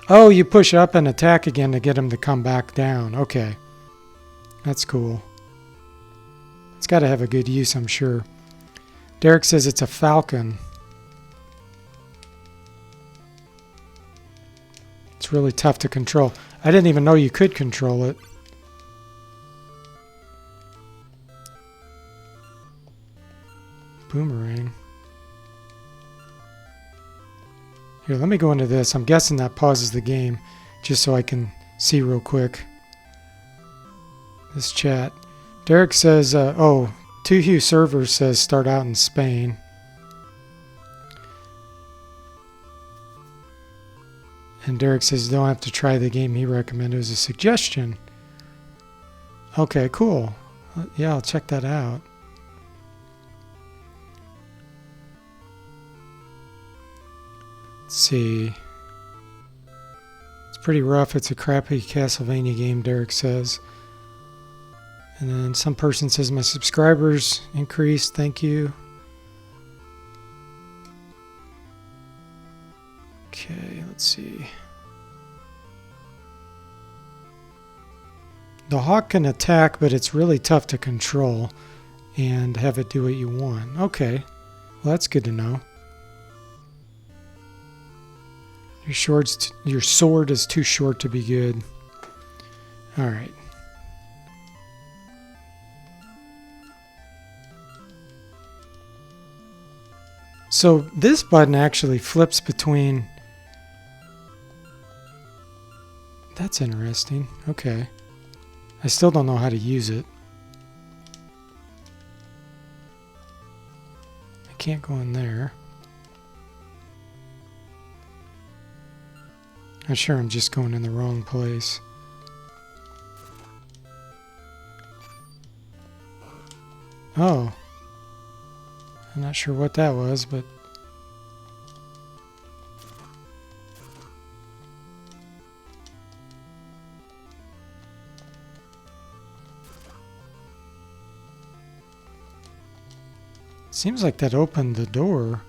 Oh, you push up and attack again to get him to come back down. Okay. That's cool. It's got to have a good use, I'm sure. Derek says it's a falcon. It's really tough to control. I didn't even know you could control it. Boomerang. Here, let me go into this. I'm guessing that pauses the game just so I can see real quick. This chat. Derek says, oh, 2Hue Servers says start out in Spain. And Derek says don't have to try the game he recommended. It was a suggestion. Okay, cool. Yeah, I'll check that out. Let's see. It's pretty rough. It's a crappy Castlevania game, Derek says. And then some person says my subscribers increased. Thank you. Okay, let's see. The hawk can attack, but it's really tough to control and have it do what you want. Okay, well that's good to know. Your sword is too short to be good. Alright. So this button actually flips between... That's interesting. Okay. I still don't know how to use it. I can't go in there. I'm sure I'm just going in the wrong place. Oh. I'm not sure what that was, but... Seems like that opened the door.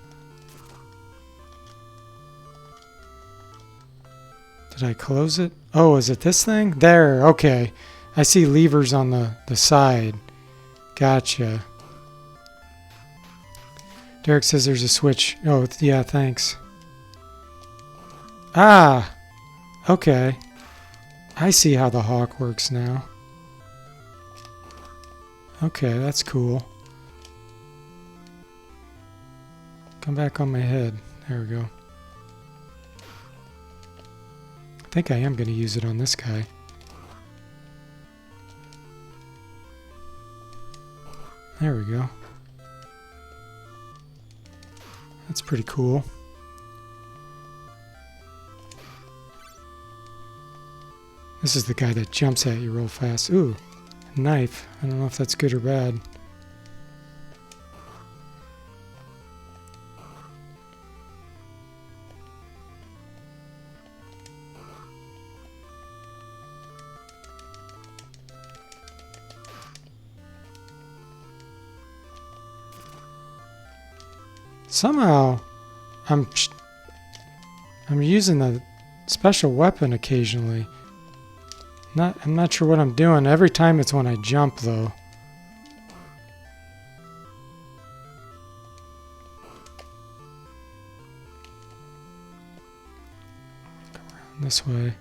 Did I close it? Oh, is it this thing? There, okay. I see levers on the side. Gotcha. Derek says there's a switch. Oh, yeah, thanks. Ah! Okay. I see how the hawk works now. Okay, that's cool. Come back on my head. There we go. I think I am going to use it on this guy. There we go. That's pretty cool. This is the guy that jumps at you real fast. Ooh, a knife. I don't know if that's good or bad. Somehow, I'm using the special weapon occasionally. I'm not sure what I'm doing. Every time it's when I jump, though. Come around this way.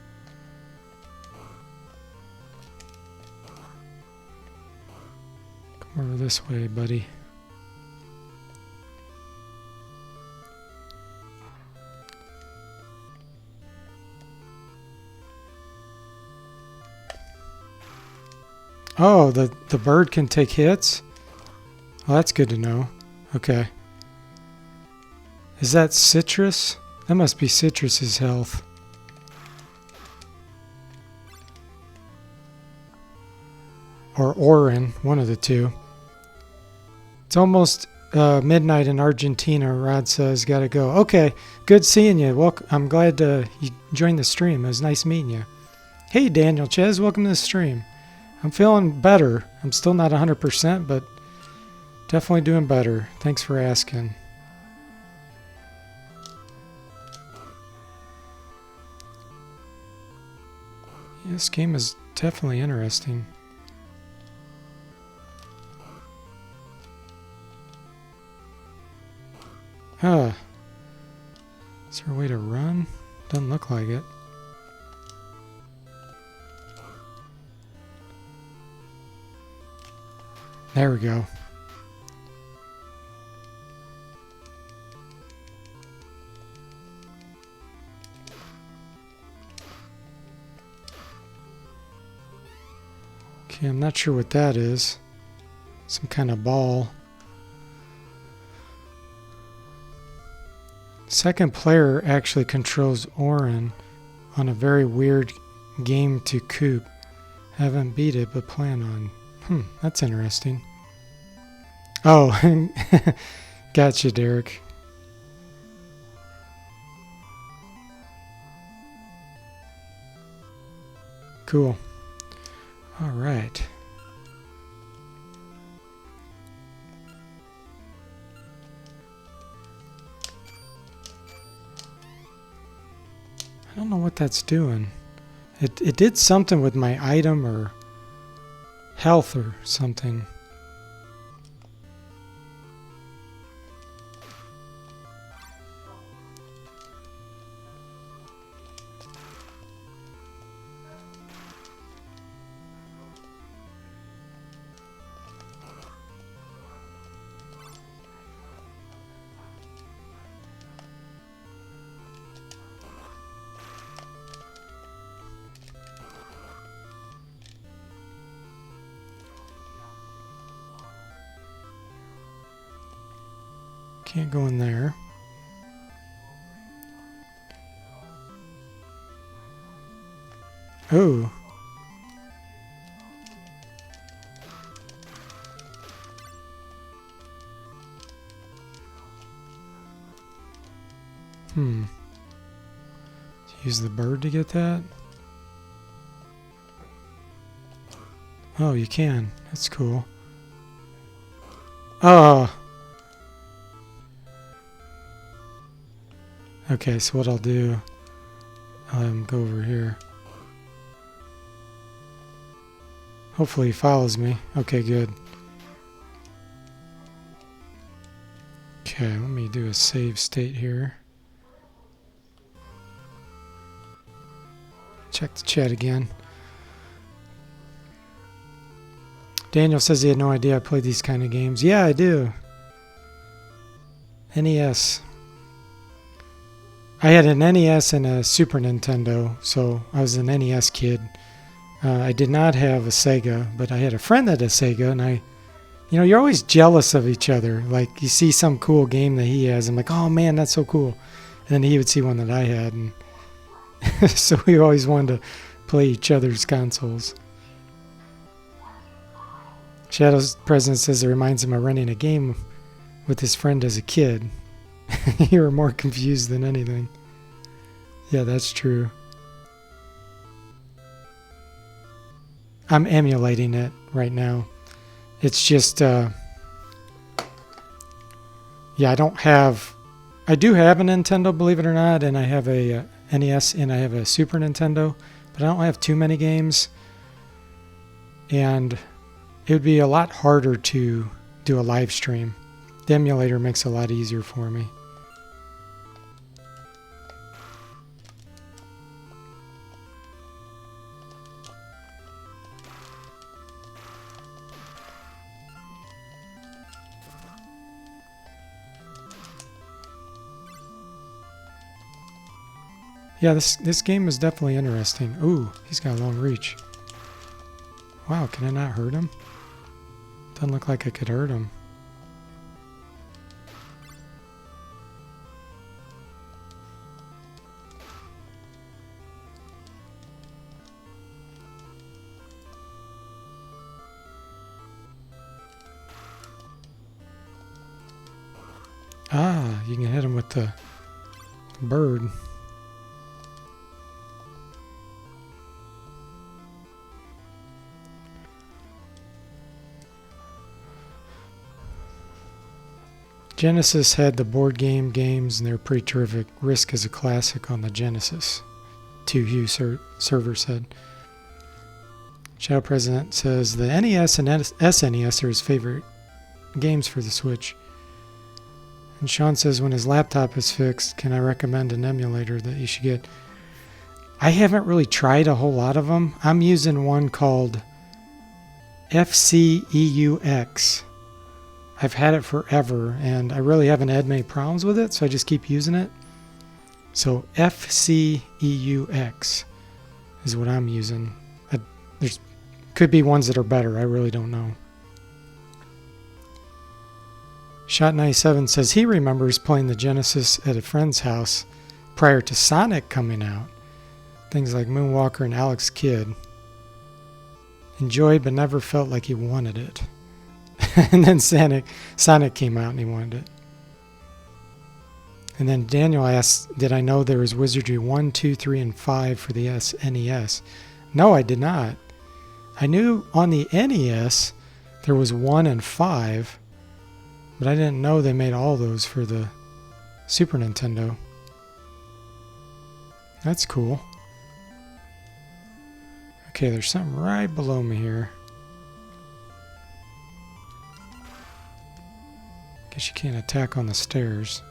Over this way, buddy. Oh, the bird can take hits? Well, that's good to know. Okay. Is that Citrus? That must be Citrus's health. Or Orin, one of the two. It's almost midnight in Argentina, Rod says. Gotta go. Okay, good seeing you. Welcome. I'm glad you joined the stream. It was nice meeting you. Hey, Daniel Ches, welcome to the stream. I'm feeling better. I'm still not 100%, but definitely doing better. Thanks for asking. Yeah, this game is definitely interesting. Huh. Is there a way to run? Doesn't look like it. There we go. Okay, I'm not sure what that is. Some kind of ball. Second player actually controls Orin on a very weird game to Coop. Haven't beat it, but plan on. That's interesting. Oh, gotcha, Derek. Cool. All right. I don't know what that's doing. It did something with my item or health or something. Can't go in there. Oh. Use the bird to get that? Oh, you can. That's cool. Oh. Okay, so what I'll do, go over here. Hopefully he follows me. Okay, good. Okay, let me do a save state here. Check the chat again. Daniel says he had no idea I played these kind of games. Yeah, I do. NES. I had an NES and a Super Nintendo, so I was an NES kid. I did not have a Sega, but I had a friend that had a Sega, and you're always jealous of each other. Like, you see some cool game that he has, I'm like, oh man, that's so cool. And then he would see one that I had, and so we always wanted to play each other's consoles. Shadow's president says it reminds him of running a game with his friend as a kid. You were more confused than anything. Yeah, that's true. I'm emulating it right now. It's just, yeah, I do have a Nintendo, believe it or not, and I have a NES and I have a Super Nintendo, but I don't have too many games. And it would be a lot harder to do a live stream. The emulator makes it a lot easier for me. Yeah, this game is definitely interesting. Ooh, he's got a long reach. Wow, can I not hurt him? Doesn't look like I could hurt him. Ah, you can hit him with the bird. Genesis had the board games, and they're pretty terrific. Risk is a classic on the Genesis. 2U server said. Shadow President says the NES and SNES are his favorite games for the Switch. And Sean says when his laptop is fixed, can I recommend an emulator that you should get? I haven't really tried a whole lot of them. I'm using one called FCEUX. I've had it forever, and I really haven't had many problems with it, so I just keep using it. So FCEUX is what I'm using. There's could be ones that are better. I really don't know. Shot97 says he remembers playing the Genesis at a friend's house prior to Sonic coming out. Things like Moonwalker and Alex Kidd. Enjoyed but never felt like he wanted it. And then Sonic came out and he wanted it. And then Daniel asked, did I know there was Wizardry 1, 2, 3, and 5 for the SNES? No, I did not. I knew on the NES there was 1 and 5, but I didn't know they made all those for the Super Nintendo. That's cool. Okay, there's something right below me here. Guess you can't attack on the stairs.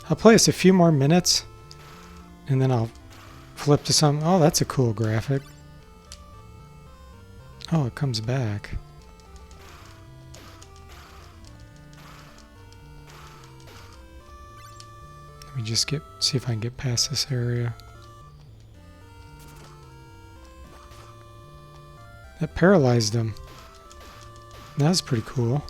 I'll play this a few more minutes, and then I'll flip to something. Oh, that's a cool graphic. Oh, it comes back. Let me just see if I can get past this area. That paralyzed him. That's pretty cool.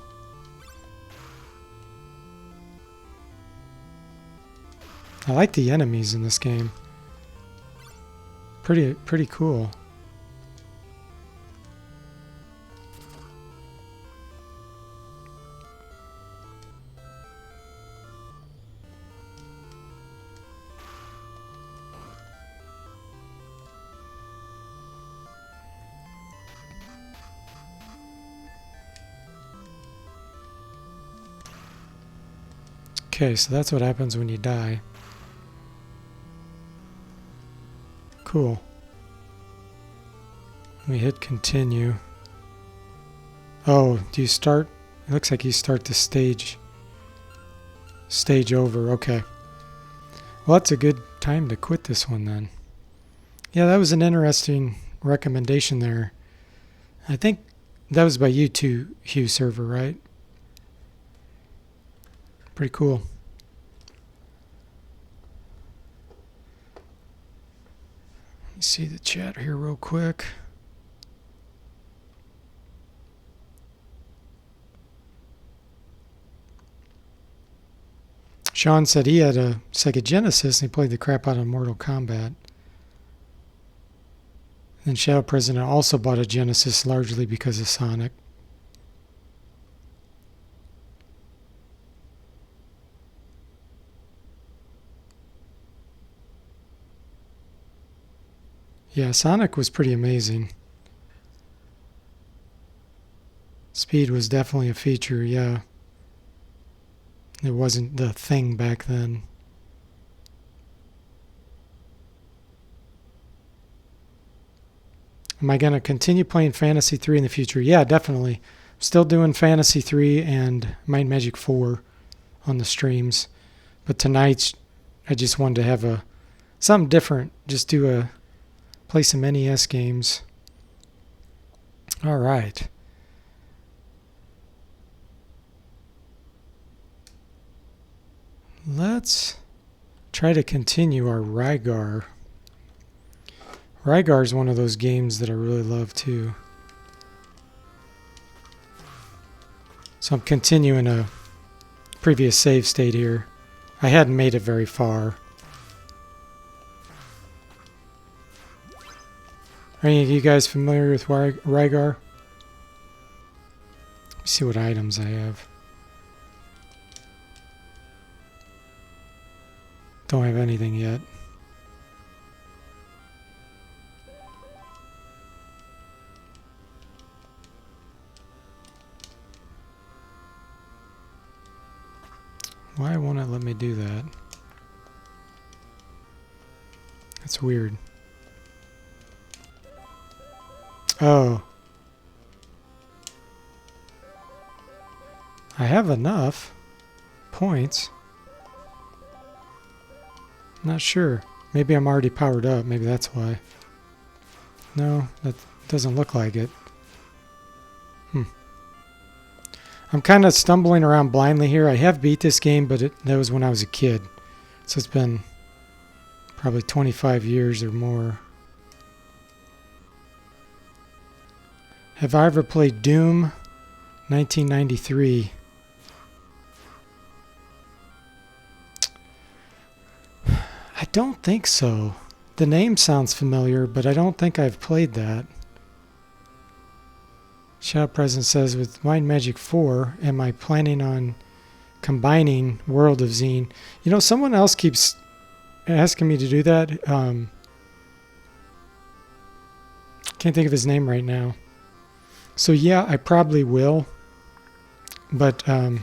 I like the enemies in this game. Pretty cool. Okay, so that's what happens when you die. Cool. Let me hit continue. Oh, do you start? It looks like you start the stage over. Okay. Well, that's a good time to quit this one then. Yeah, that was an interesting recommendation there. I think that was by you too, Hugh Server, right? Pretty cool. Let me see the chat here real quick. Sean said he had a Sega Genesis and he played the crap out of Mortal Kombat. And Shadow President also bought a Genesis largely because of Sonic. Yeah, Sonic was pretty amazing. Speed was definitely a feature, yeah. It wasn't the thing back then. Am I going to continue playing Fantasy 3 in the future? Yeah, definitely. Still doing Fantasy 3 and Might and Magic 4 on the streams. But tonight, I just wanted to have something different. Just play some NES games. All right. Let's try to continue our Rygar. Rygar is one of those games that I really love too. So I'm continuing a previous save state here. I hadn't made it very far. Are any of you guys familiar with Rygar? Let's see what items I have. Don't have anything yet. Why won't it let me do that? That's weird. Oh. I have enough points. Not sure. Maybe I'm already powered up. Maybe that's why. No, that doesn't look like it. I'm kind of stumbling around blindly here. I have beat this game, but that was when I was a kid. So it's been probably 25 years or more. Have I ever played Doom 1993? I don't think so. The name sounds familiar, but I don't think I've played that. Shadow Presence says, with Mind Magic 4, am I planning on combining World of Zine? You know, someone else keeps asking me to do that. Can't think of his name right now. So yeah, I probably will. But I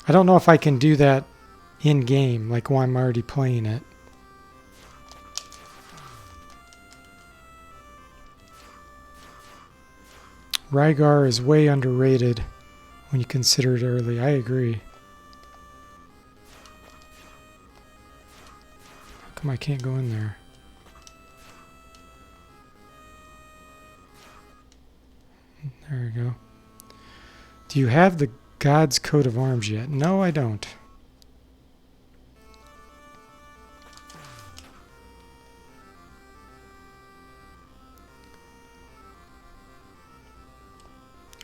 don't know if I can do that in-game, like while I'm already playing it. Rygar is way underrated when you consider it early. I agree. How come I can't go in there? There we go. Do you have the God's Coat of Arms yet? No, I don't.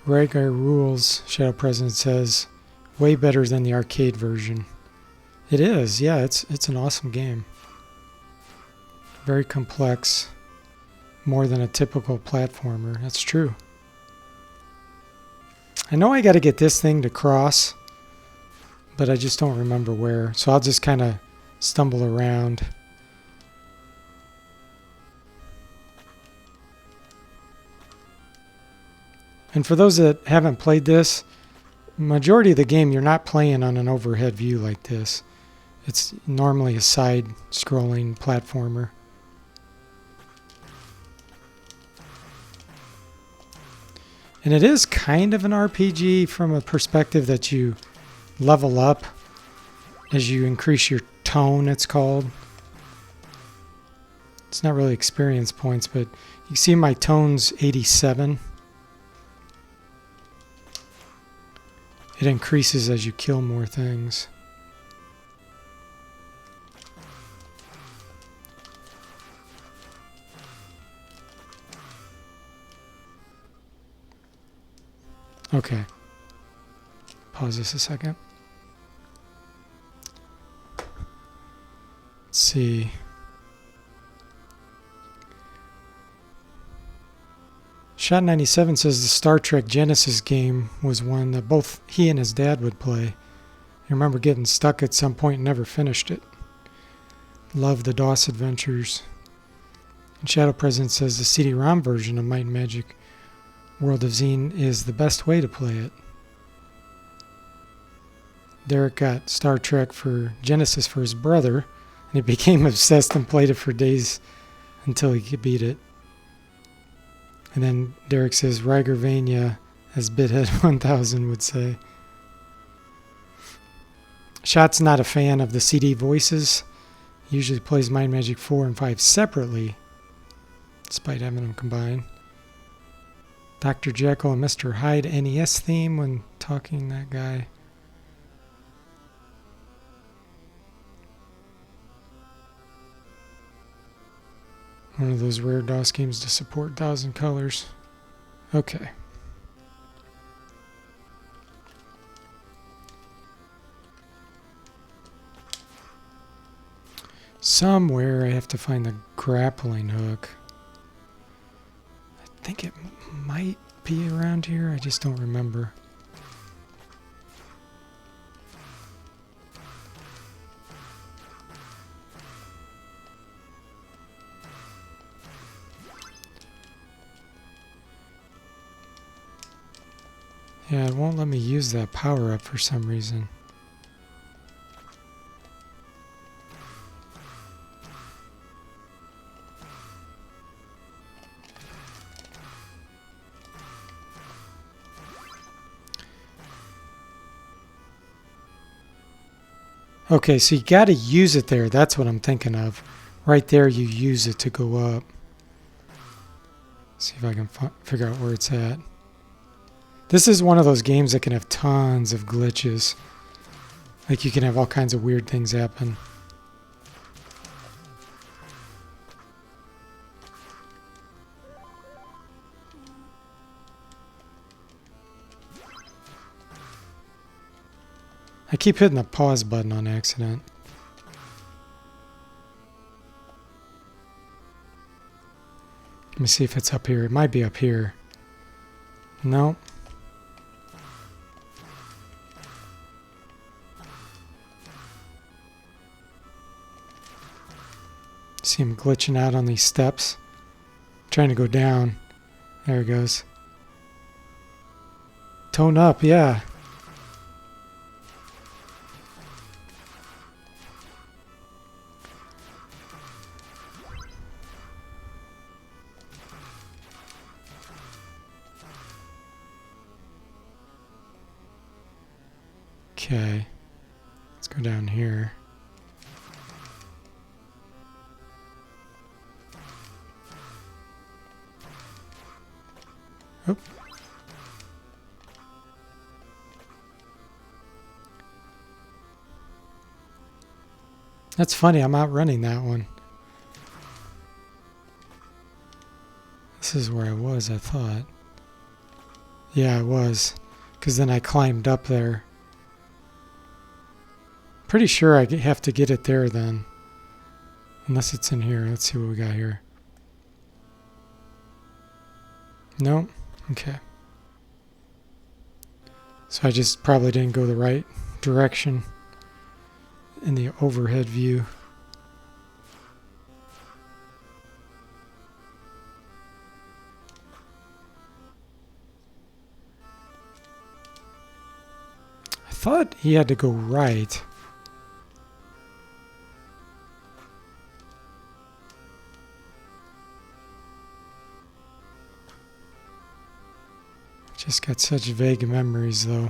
Rygar rules, Shadow Presence says, way better than the arcade version. It is, yeah, it's an awesome game. Very complex, more than a typical platformer. That's true. I know I got to get this thing to cross, but I just don't remember where. So I'll just kind of stumble around. And for those that haven't played this, majority of the game you're not playing on an overhead view like this. It's normally a side-scrolling platformer. And it is kind of an RPG from a perspective that you level up as you increase your tone, it's called. It's not really experience points, but you see my tone's 87. It increases as you kill more things. Okay. Pause this a second. Let's see. Shot97 says the Star Trek Genesis game was one that both he and his dad would play. I remember getting stuck at some point and never finished it. Love the DOS adventures. And Shadow Presence says the CD-ROM version of Might and Magic World of Zine is the best way to play it. Derek got Star Trek for Genesis for his brother, and he became obsessed and played it for days until he could beat it. And then Derek says, Rygarvania, as Bithead 1000 would say. Shot's not a fan of the CD voices. He usually plays Mind Magic 4 and 5 separately, despite having them combined. Dr. Jekyll and Mr. Hyde NES theme when talking that guy. One of those rare DOS games to support 1,000 colors. Okay. Somewhere I have to find the grappling hook. I think it might be around here. I just don't remember. Yeah, it won't let me use that power up for some reason. Okay, so you got to use it there. That's what I'm thinking of. Right there, you use it to go up. See if I can figure out where it's at. This is one of those games that can have tons of glitches. Like you can have all kinds of weird things happen. I keep hitting the pause button on accident. Let me see if it's up here. It might be up here. No. See him glitching out on these steps. Trying to go down. There he goes. Tone up, yeah. Okay. Let's go down here. Oop. That's funny, I'm outrunning that one. This is where I was, I thought. Yeah, I was. Because then I climbed up there. Pretty sure I have to get it there then. Unless it's in here. Let's see what we got here. No? Okay. So I just probably didn't go the right direction in the overhead view. I thought he had to go right. Just got such vague memories, though.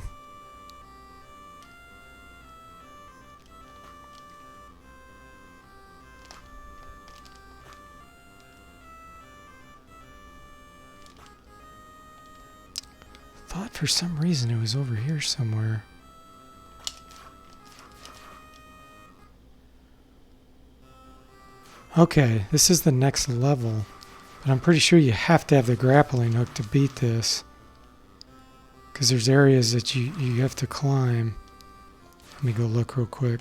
Thought for some reason it was over here somewhere. Okay, this is the next level. But I'm pretty sure you have to have the grappling hook to beat this. Because there's areas that you have to climb. Let me go look real quick.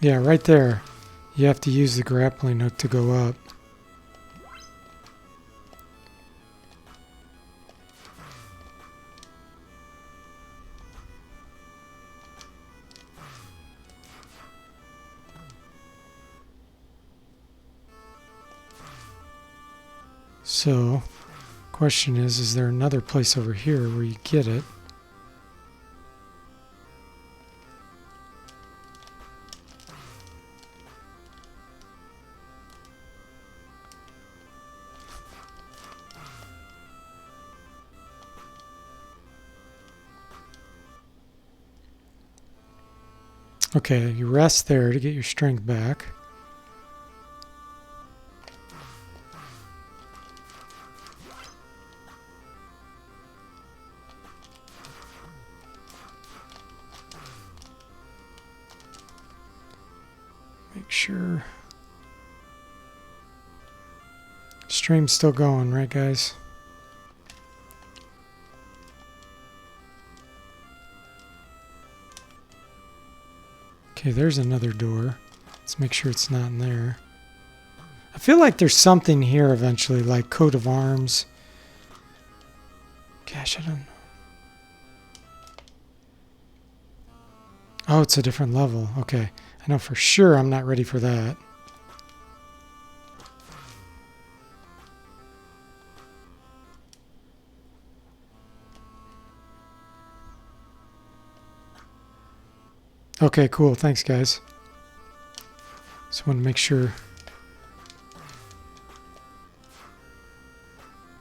Yeah, right there. You have to use the grappling hook to go up. So, question is there another place over here where you get it? Okay, you rest there to get your strength back. sure. Stream's still going, right, guys? Okay, there's another door. Let's make sure it's not in there. I feel like there's something here eventually, like coat of arms. Gosh, I don't know. Oh, it's a different level. Okay. I know for sure I'm not ready for that. Okay, cool. Thanks, guys. Just want to make sure.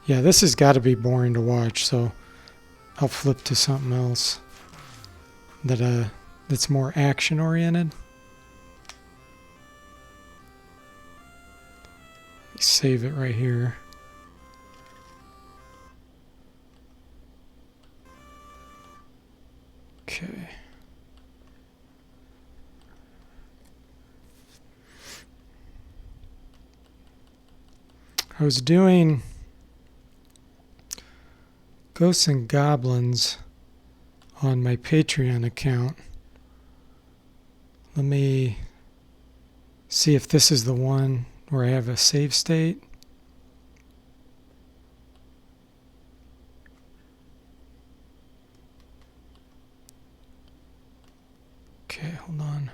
Yeah, this has got to be boring to watch, so I'll flip to something else that's more action-oriented. Save it right here. Okay. I was doing Ghosts and Goblins on my Patreon account. Let me see if this is the one where I have a save state. Okay, hold on.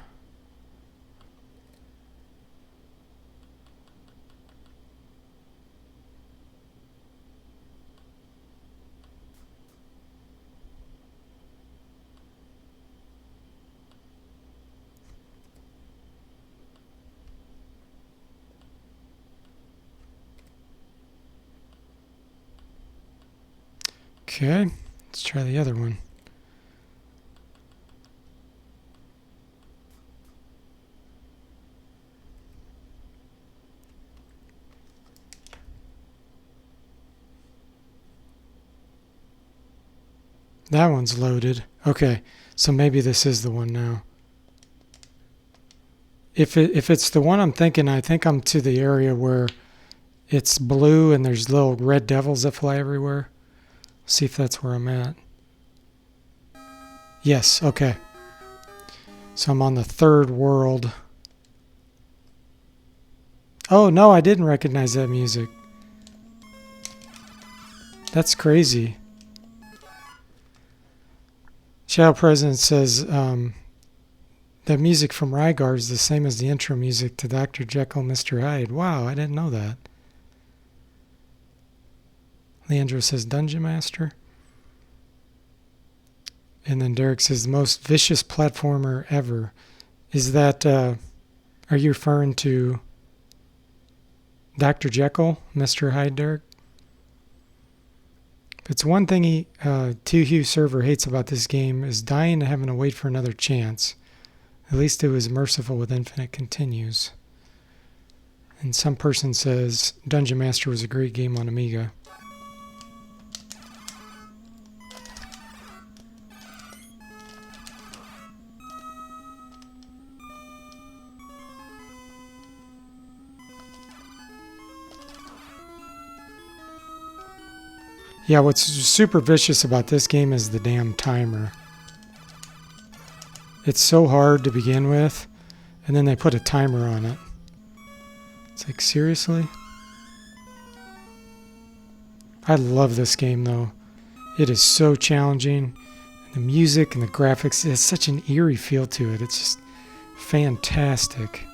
Okay, let's try the other one. That one's loaded. Okay, so maybe this is the one now. If it's the one I'm thinking, I think I'm to the area where it's blue and there's little red devils that fly everywhere. See if that's where I'm at. Yes, okay. So I'm on the third world. Oh, no, I didn't recognize that music. That's crazy. Shadow President says that music from Rygar is the same as the intro music to Dr. Jekyll and Mr. Hyde. Wow, I didn't know that. Leandro says Dungeon Master. And then Derek says the most vicious platformer ever. Is that, are you referring to Dr. Jekyll, Mr. Hyde, Derek? If it's one thing Hugh server hates about this game is dying and having to wait for another chance. At least it was merciful with infinite continues. And some person says Dungeon Master was a great game on Amiga. Yeah, what's super vicious about this game is the damn timer. It's so hard to begin with, and then they put a timer on it. It's like, seriously? I love this game, though. It is so challenging. The music and the graphics, it has such an eerie feel to it. It's just fantastic.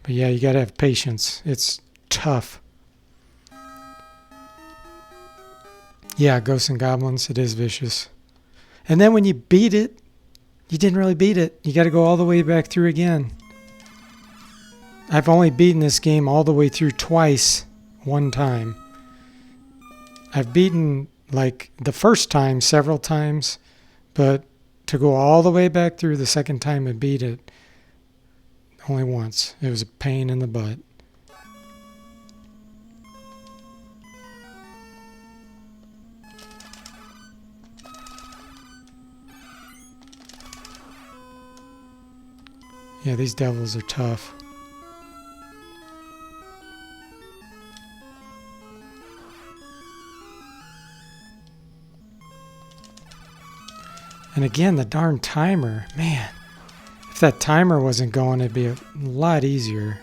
But yeah, you gotta have patience. It's tough. Yeah, Ghosts and Goblins, it is vicious. And then when you beat it, you didn't really beat it. You gotta go all the way back through again. I've only beaten this game all the way through twice, one time. I've beaten, like, the first time several times, but to go all the way back through the second time and beat it, only once. It was a pain in the butt. Yeah, these devils are tough. And again, the darn timer. Man, if that timer wasn't going, it'd be a lot easier.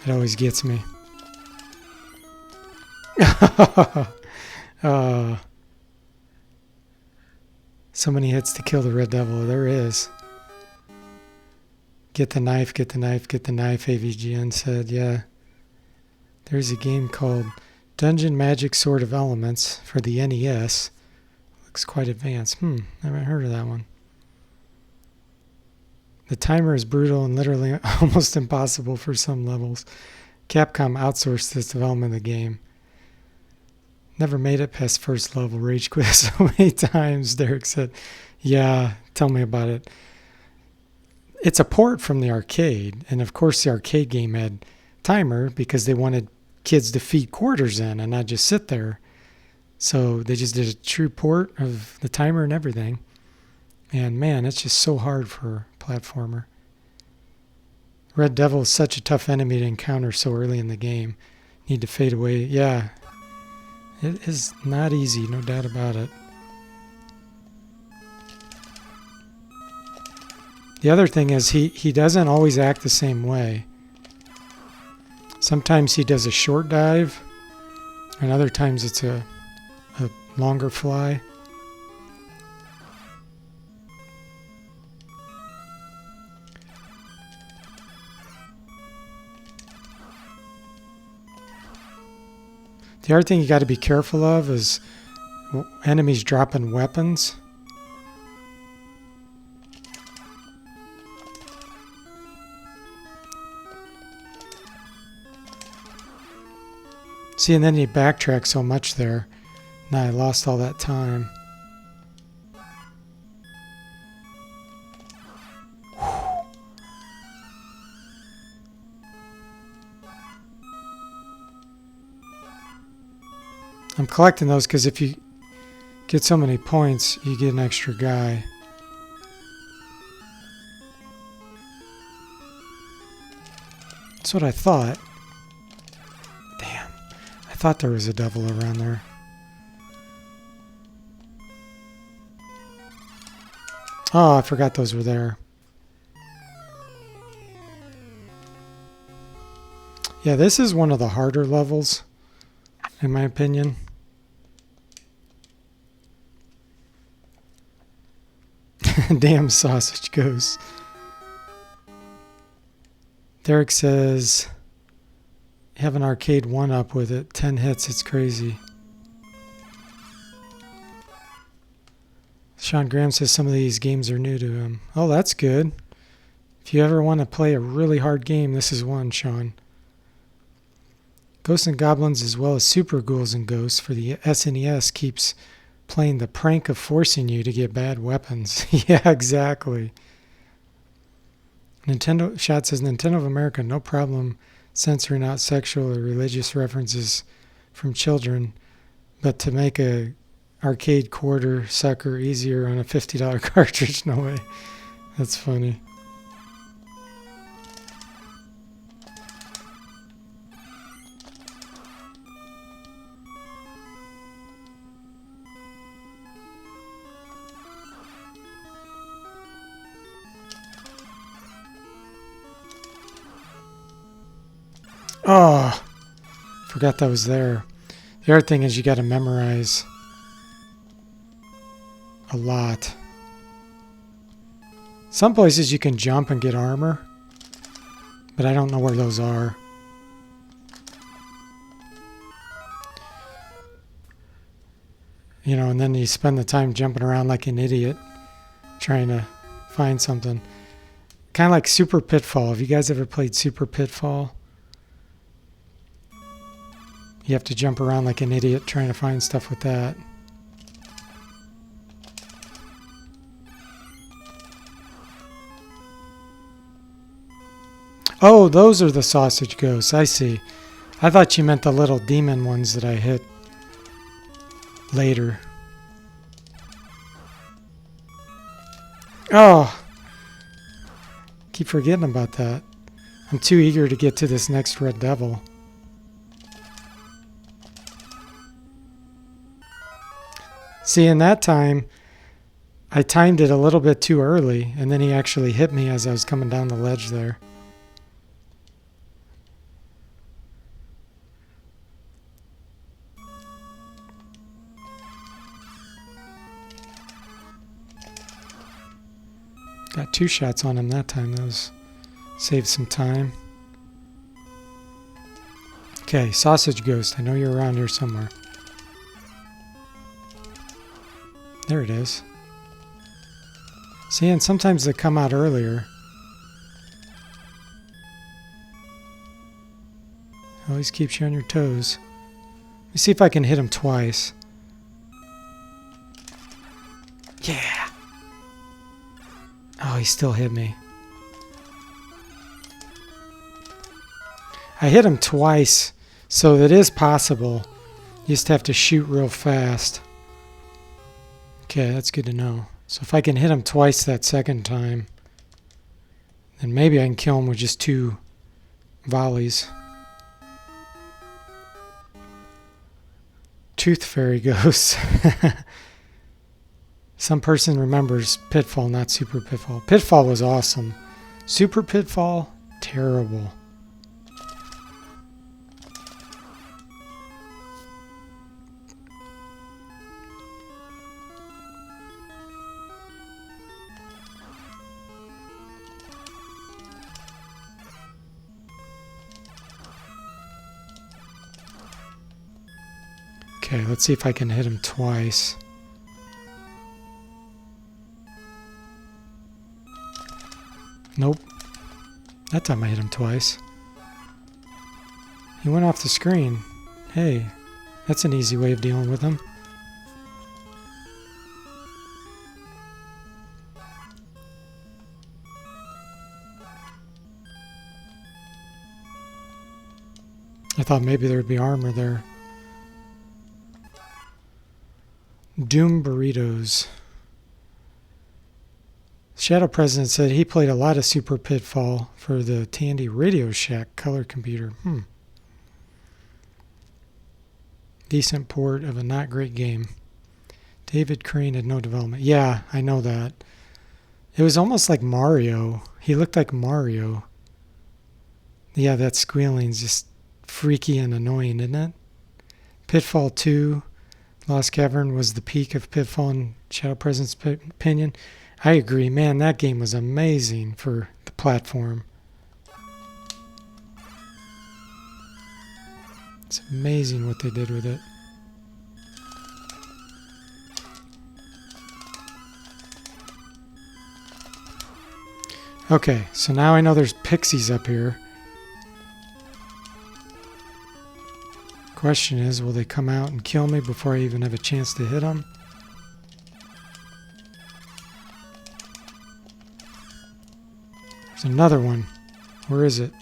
It always gets me. So many hits to kill the red devil. There is. Get the knife, get the knife, get the knife, AVGN said. Yeah. There's a game called Dungeon Magic Sword of Elements for the NES. Looks quite advanced. I haven't heard of that one. The timer is brutal and literally almost impossible for some levels. Capcom outsourced this development of the game. Never made it past first level. Rage quit so many times, Derek said. Yeah, tell me about it. It's a port from the arcade, and of course the arcade game had timer because they wanted kids to feed quarters in and not just sit there. So they just did a true port of the timer and everything. And man, it's just so hard for a platformer. Red Devil is such a tough enemy to encounter so early in the game. Need to fade away. Yeah, it is not easy, no doubt about it. The other thing is he doesn't always act the same way. Sometimes he does a short dive, and other times it's a longer fly. The other thing you got to be careful of is enemies dropping weapons. See, and then you backtrack so much there. Now I lost all that time. I'm collecting those because if you get so many points, you get an extra guy. That's what I thought. Damn. I thought there was a devil around there. Oh, I forgot those were there. Yeah, this is one of the harder levels, in my opinion. Damn sausage ghost. Derek says, have an arcade one-up with it. 10 hits, it's crazy. Sean Graham says some of these games are new to him. Oh, that's good. If you ever want to play a really hard game, this is one, Sean. Ghosts and Goblins, as well as Super Ghouls and Ghosts for the SNES, keeps playing the prank of forcing you to get bad weapons. Yeah, exactly. Nintendo Shot says Nintendo of America, no problem censoring out sexual or religious references from children, but to make a arcade quarter sucker easier on a $50 cartridge, no way. That's funny. Oh, forgot that was there. The other thing is you got to memorize a lot. Some places you can jump and get armor, but I don't know where those are. You know, and then you spend the time jumping around like an idiot trying to find something. Kind of like Super Pitfall. Have you guys ever played Super Pitfall? You have to jump around like an idiot trying to find stuff with that. Oh, those are the sausage ghosts. I see. I thought you meant the little demon ones that I hit later. Oh! Keep forgetting about that. I'm too eager to get to this next red devil. See, in that time, I timed it a little bit too early, and then he actually hit me as I was coming down the ledge there. Got 2 shots on him that time. That was saved some time. Okay, Sausage Ghost. I know you're around here somewhere. There it is. See, and sometimes they come out earlier. Always keeps you on your toes. Let me see if I can hit him twice. Yeah! Oh, he still hit me. I hit him twice, so that is possible. You just have to shoot real fast. Okay, that's good to know. So if I can hit him twice that second time, then maybe I can kill him with just 2 volleys. Tooth Fairy Ghost. Some person remembers Pitfall, not Super Pitfall. Pitfall was awesome. Super Pitfall, terrible. Okay, let's see if I can hit him twice. Nope. That time I hit him twice. He went off the screen. Hey, that's an easy way of dealing with him. I thought maybe there'd be armor there. Doom Burritos. Shadow President said he played a lot of Super Pitfall for the Tandy Radio Shack color computer. Decent port of a not great game. David Crane had no development. Yeah, I know that. It was almost like Mario. He looked like Mario. Yeah, that squealing's just freaky and annoying, isn't it? Pitfall 2. Lost Cavern was the peak of Pitfall in Shadow President's opinion. I agree, man, that game was amazing for the platform. It's amazing what they did with it. Okay, so now I know there's pixies up here. Question is, will they come out and kill me before I even have a chance to hit them? There's another one. Where is it?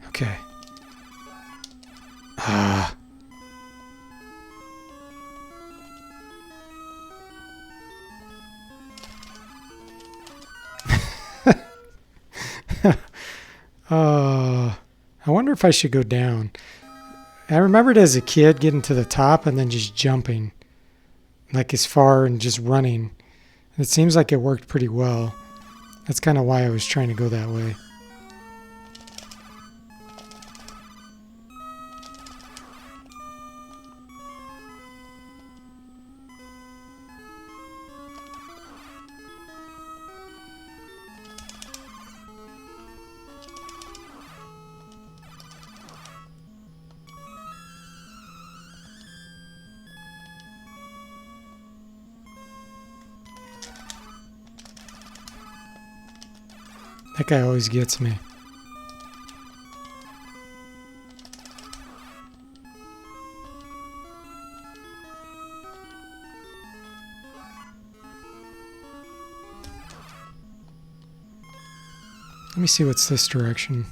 Okay. Ah. I wonder if I should go down. I remembered as a kid getting to the top and then just jumping. Like as far and just running. It seems like it worked pretty well. That's kind of why I was trying to go that way. That guy always gets me. Let me see what's this direction.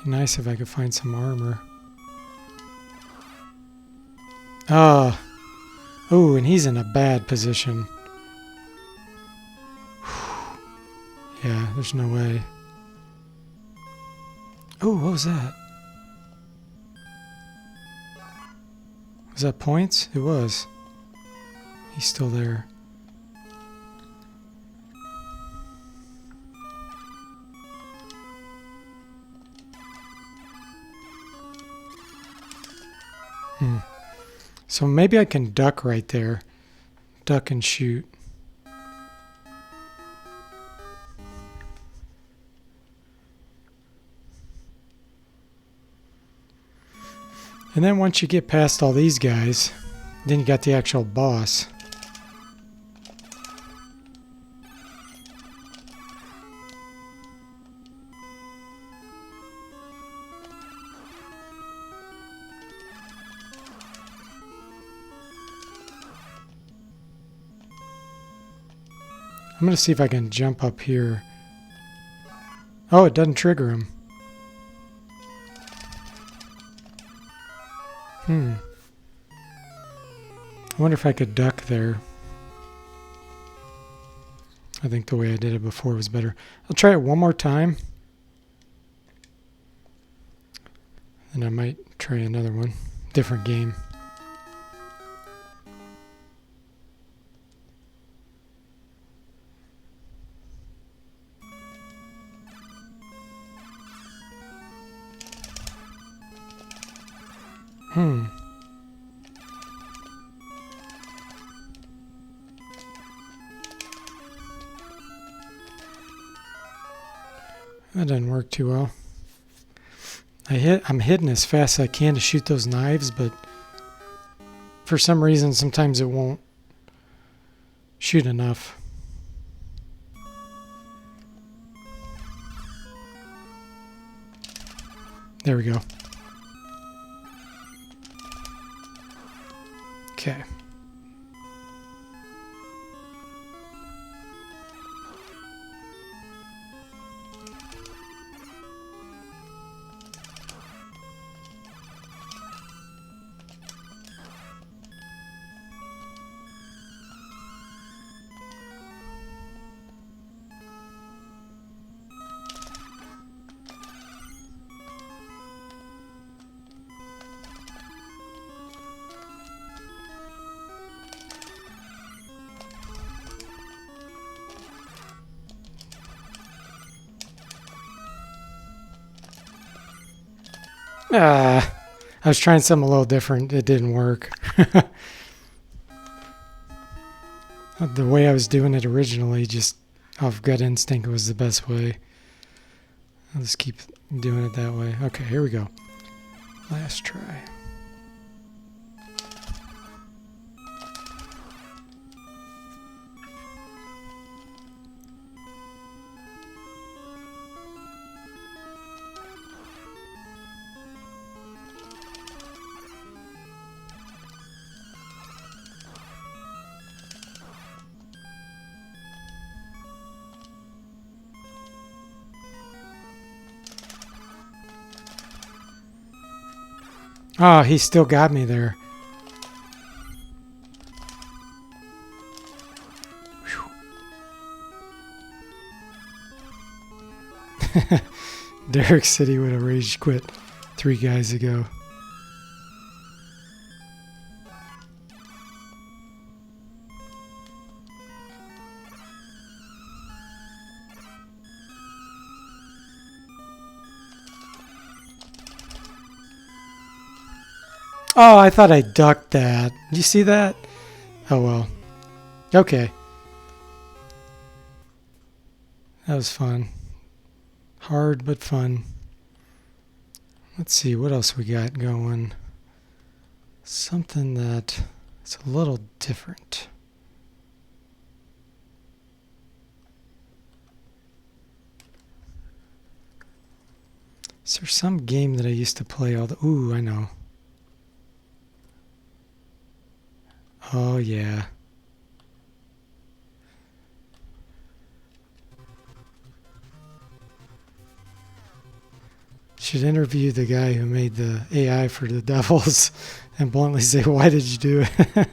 Be nice if I could find some armor. Oh. Oh, and he's in a bad position. Yeah, there's no way. Oh, what was that? Was that points? It was. He's still there. So maybe I can duck right there. Duck and shoot. And then once you get past all these guys, then you got the actual boss. I'm going to see if I can jump up here. Oh, it doesn't trigger him. I wonder if I could duck there. I think the way I did it before was better. I'll try it one more time. And I might try another one. Different game. That doesn't work too well. I'm hitting as fast as I can to shoot those knives, but for some reason sometimes it won't shoot enough. There we go. Okay. I was trying something a little different. It didn't work. The way I was doing it originally, just off gut instinct, was the best way. I'll just keep doing it that way. Okay, here we go. Last try. Oh, he still got me there. Derek said he would have rage quit 3 guys ago. Oh, I thought I ducked that. Did you see that? Oh well. Okay. That was fun. Hard but fun. Let's see what else we got going. Something that's a little different. Is there some game that I used to play all the... Ooh, I know. Oh, yeah. Should interview the guy who made the AI for the Devils and bluntly say, why did you do it?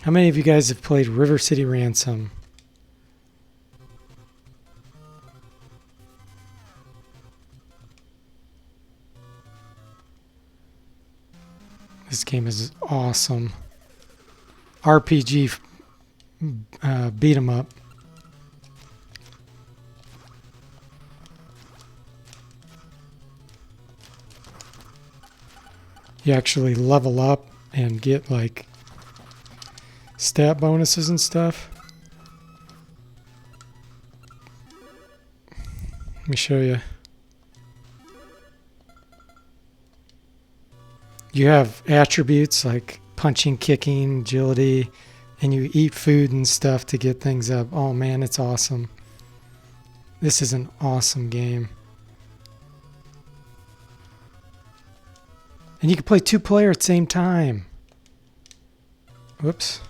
How many of you guys have played River City Ransom? This game is awesome. RPG beat 'em up. You actually level up and get like stat bonuses and stuff. Let me show you. You have attributes like punching, kicking, agility, and you eat food and stuff to get things up. Oh man, it's awesome. This is an awesome game. And you can play 2-player at the same time. Whoops.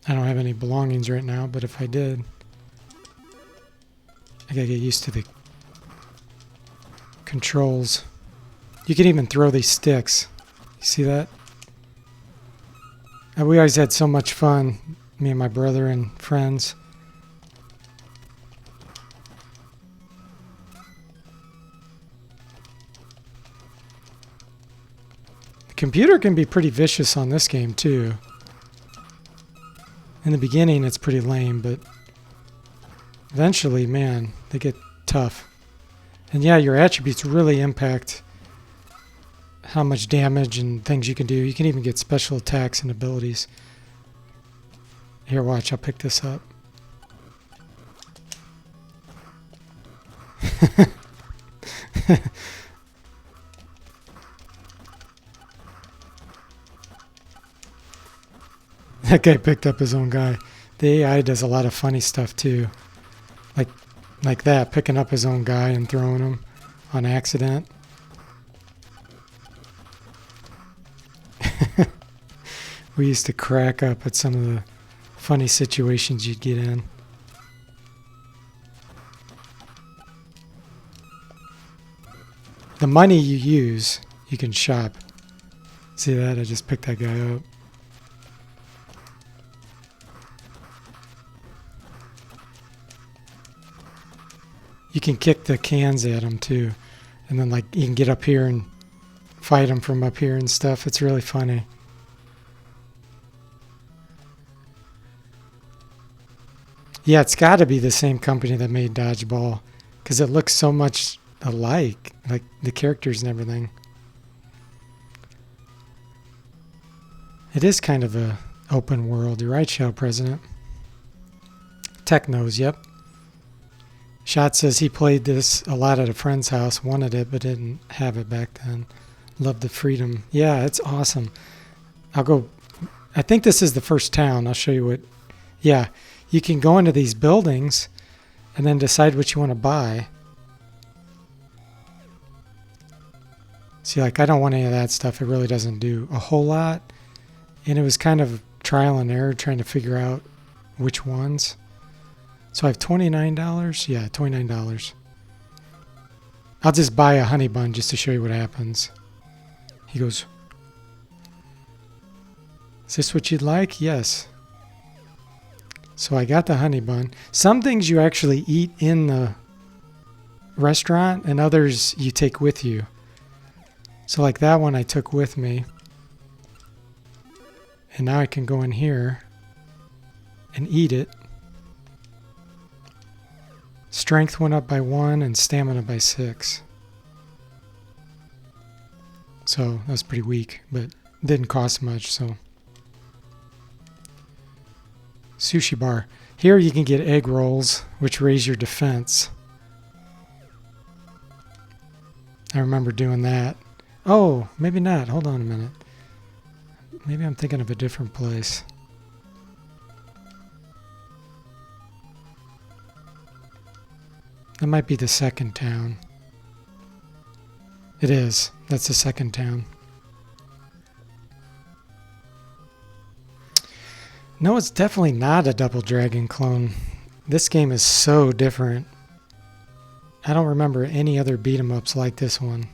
I don't have any belongings right now, but if I did, I gotta get used to the controls. You can even throw these sticks. You see that? And we always had so much fun, me and my brother and friends. The computer can be pretty vicious on this game too. In the beginning it's pretty lame, but eventually, man, they get tough. And yeah, your attributes really impact how much damage and things you can do. You can even get special attacks and abilities. Here, watch, I'll pick this up. That guy picked up his own guy. The AI does a lot of funny stuff too. Like that, picking up his own guy and throwing him on accident. We used to crack up at some of the funny situations you'd get in. The money you use, you can shop. See that? I just picked that guy up. You can kick the cans at them too. And then like you can get up here and fight them from up here and stuff. It's really funny. Yeah, it's got to be the same company that made Dodgeball because it looks so much alike, like the characters and everything. It is kind of a open world. You're right, Shell President. Technos, yep. Shot says he played this a lot at a friend's house, wanted it, but didn't have it back then. Love the freedom. Yeah, it's awesome. I'll go. I think this is the first town. I'll show you what. Yeah, you can go into these buildings and then decide what you want to buy. See, like, I don't want any of that stuff. It really doesn't do a whole lot. And it was kind of trial and error trying to figure out which ones. So I have $29. Yeah, $29. I'll just buy a honey bun just to show you what happens. He goes, is this what you'd like? Yes. So I got the honey bun. Some things you actually eat in the restaurant and others you take with you. So like that one I took with me. And now I can go in here and eat it. Strength went up by 1 and stamina by 6. So that was pretty weak, but didn't cost much, so. Sushi bar. Here you can get egg rolls, which raise your defense. I remember doing that. Oh, maybe not. Hold on a minute. Maybe I'm thinking of a different place. That might be the second town. It is. That's the second town. No, it's definitely not a Double Dragon clone. This game is so different. I don't remember any other beat 'em ups like this one.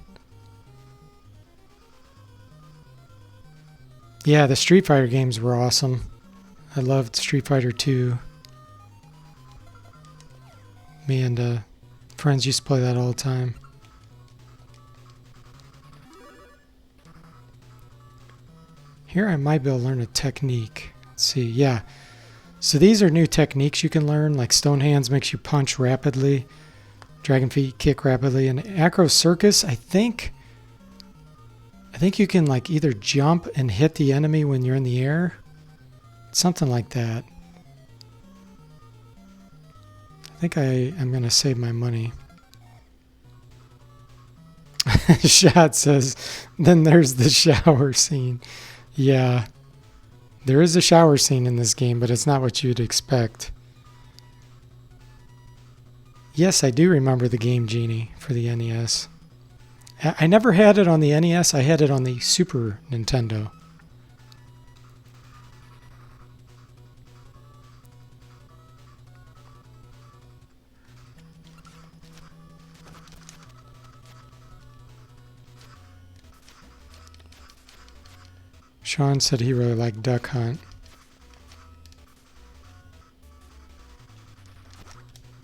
Yeah, the Street Fighter games were awesome. I loved Street Fighter 2. Me and friends used to play that all the time. Here I might be able to learn a technique. Let's see, yeah. So these are new techniques you can learn, like Stone Hands makes you punch rapidly, Dragon Feet kick rapidly, and Acro Circus, I think you can like either jump and hit the enemy when you're in the air. Something like that. I think I'm going to save my money. Shot says, then there's the shower scene. Yeah. There is a shower scene in this game, but it's not what you'd expect. Yes, I do remember the Game Genie for the NES. I never had it on the NES. I had it on the Super Nintendo. Sean said he really liked Duck Hunt.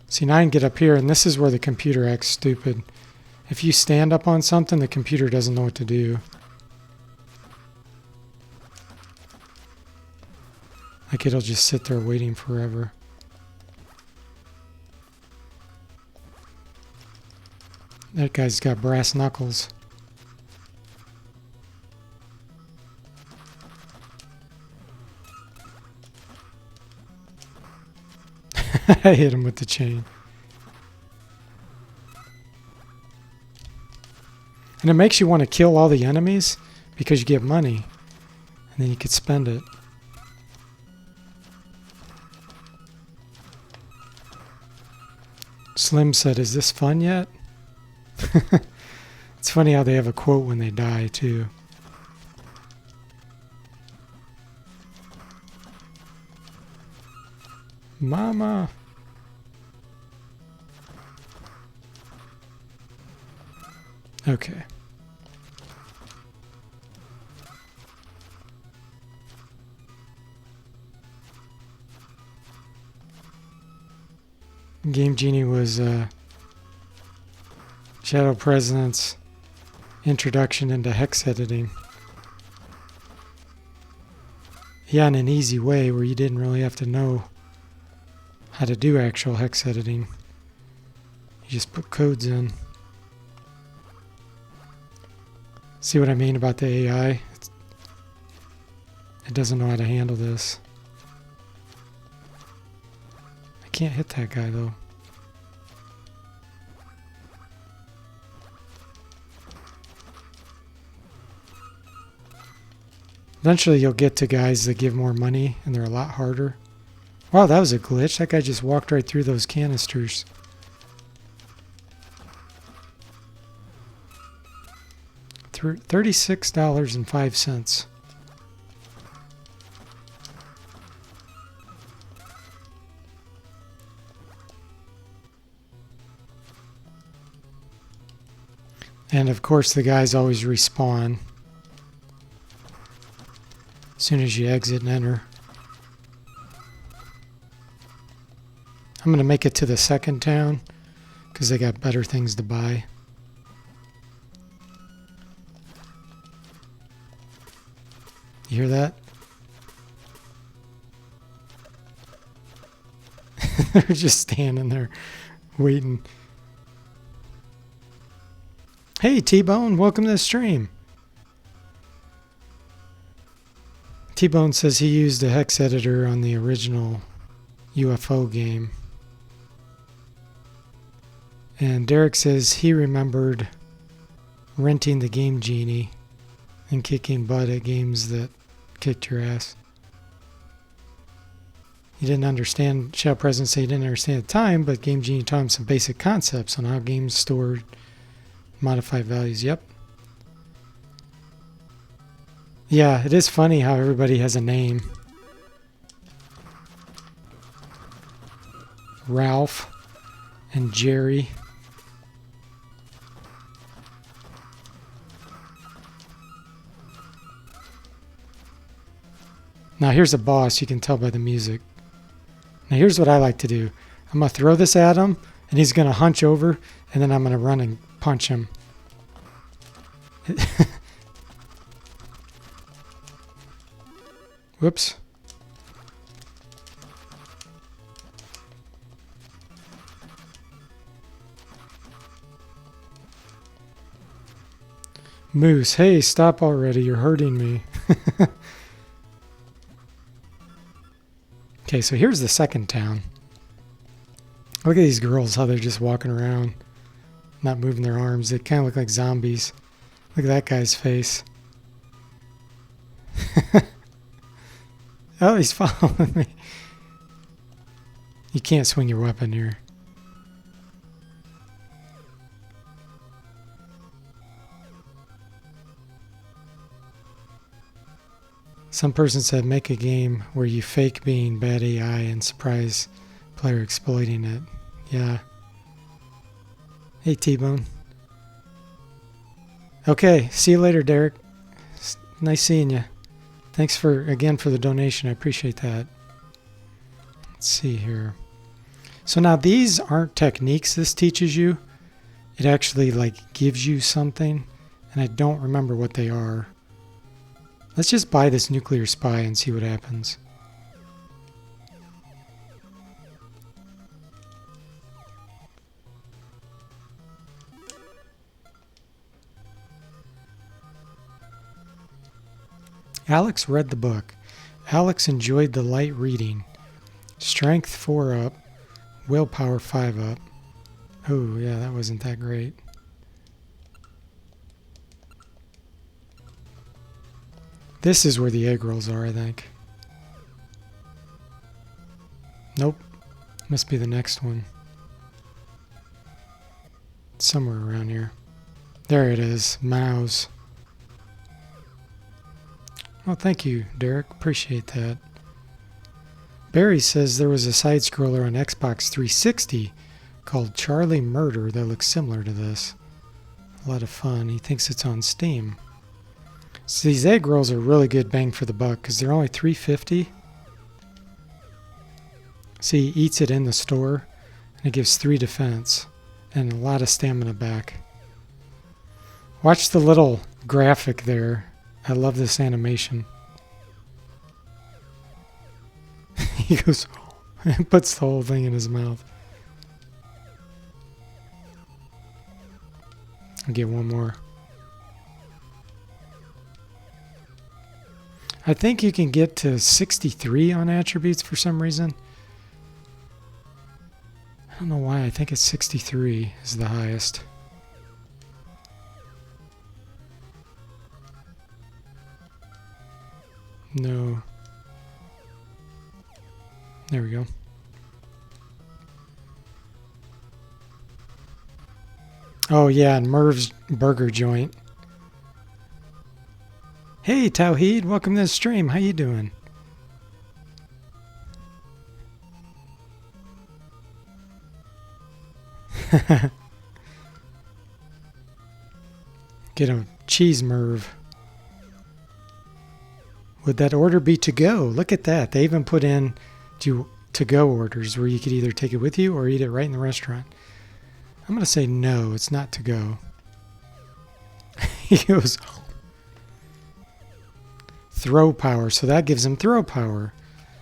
See, now I can get up here, and this is where the computer acts stupid. If you stand up on something, the computer doesn't know what to do. Like it'll just sit there waiting forever. That guy's got brass knuckles. I hit him with the chain. And it makes you want to kill all the enemies because you get money. And then you could spend it. Slim said, is this fun yet? It's funny how they have a quote when they die, too. Mama. Okay. Game Genie was Shadow President's introduction into hex editing. Yeah, in an easy way where you didn't really have to know how to do actual hex editing. You just put codes in. See what I mean about the AI? It doesn't know how to handle this. I can't hit that guy though. Eventually you'll get to guys that give more money and they're a lot harder. Wow, that was a glitch. That guy just walked right through those canisters. $36.05. And of course the guys always respawn as soon as you exit and enter. I'm going to make it to the second town because they got better things to buy. You hear that? They're just standing there waiting. Hey T-Bone, welcome to the stream. T-Bone says he used a hex editor on the original UFO game. And Derek says he remembered renting the Game Genie and kicking butt at games that kicked your ass. He didn't understand, Shadow President said he didn't understand at the time, but Game Genie taught him some basic concepts on how games stored modified values. Yep. Yeah, it is funny how everybody has a name. Ralph and Jerry. Now here's a boss, you can tell by the music. Now here's what I like to do. I'm going to throw this at him, and he's going to hunch over, and then I'm going to run and punch him. Whoops. Moose, hey, stop already. You're hurting me. Okay, so here's the second town. Look at these girls, how they're just walking around, not moving their arms. They kind of look like zombies. Look at that guy's face. Oh, he's following me. You can't swing your weapon here. Some person said make a game where you fake being bad AI and surprise player exploiting it. Yeah. Hey, T-Bone. Okay, see you later, Derek. Nice seeing you. Thanks again for the donation. I appreciate that. Let's see here. So now these aren't techniques this teaches you. It actually like gives you something, and I don't remember what they are. Let's just buy this nuclear spy and see what happens. Alex read the book. Alex enjoyed the light reading. Strength 4 up. Willpower 5 up. Oh, yeah, that wasn't that great. This is where the egg rolls are, I think. Nope. Must be the next one. Somewhere around here. There it is. Mouse. Well, thank you, Derek. Appreciate that. Barry says there was a side-scroller on Xbox 360 called Charlie Murder that looks similar to this. A lot of fun. He thinks it's on Steam. So these egg rolls are really good bang for the buck because they're only $3.50. See, he eats it in the store and it gives 3 defense and a lot of stamina back. Watch the little graphic there. I love this animation. He goes and puts the whole thing in his mouth. I'll get one more. I think you can get to 63 on attributes for some reason. I don't know why. I think it's 63 is the highest. No. There we go. Oh yeah, and Merv's burger joint. Hey Tawheed, welcome to the stream. How you doing? Get a cheese Merv. Would that order be to go? Look at that. They even put in to go orders where you could either take it with you or eat it right in the restaurant. I'm going to say no, it's not to go. He goes, throw power. So that gives him throw power.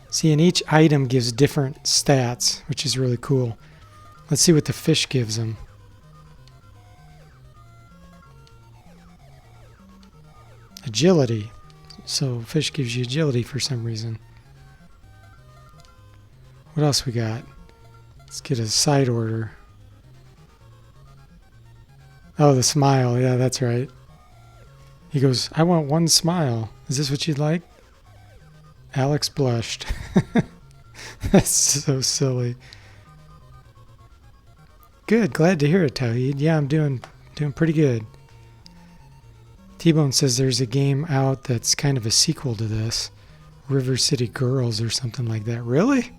See, and each item gives different stats, which is really cool. Let's see what the fish gives him. Agility. So fish gives you agility for some reason. What else we got? Let's get a side order. Oh, the smile. Yeah, that's right. He goes, I want one smile. Is this what you'd like? Alex blushed. That's so silly. Good. Glad to hear it, Tawheed. Yeah, I'm doing pretty good. T-Bone says there's a game out that's kind of a sequel to this. River City Girls or something like that. Really?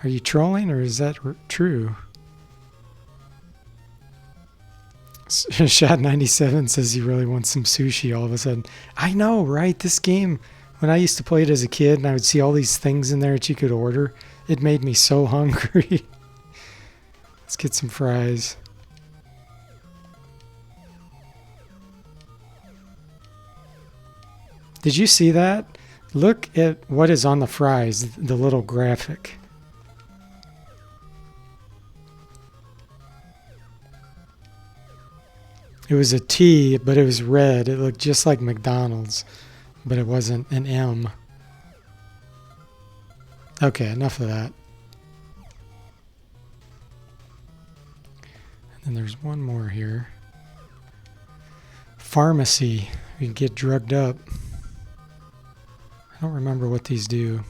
Are you trolling or is that true? Shot 97 says he really wants some sushi all of a sudden. I know, right? This game, when I used to play it as a kid and I would see all these things in there that you could order, it made me so hungry. Let's get some fries. Did you see that? Look at what is on the fries, the little graphic. It was a T, but it was red. It looked just like McDonald's, but it wasn't an M. Okay, enough of that. And then there's one more here. Pharmacy. You can get drugged up. I don't remember what these do.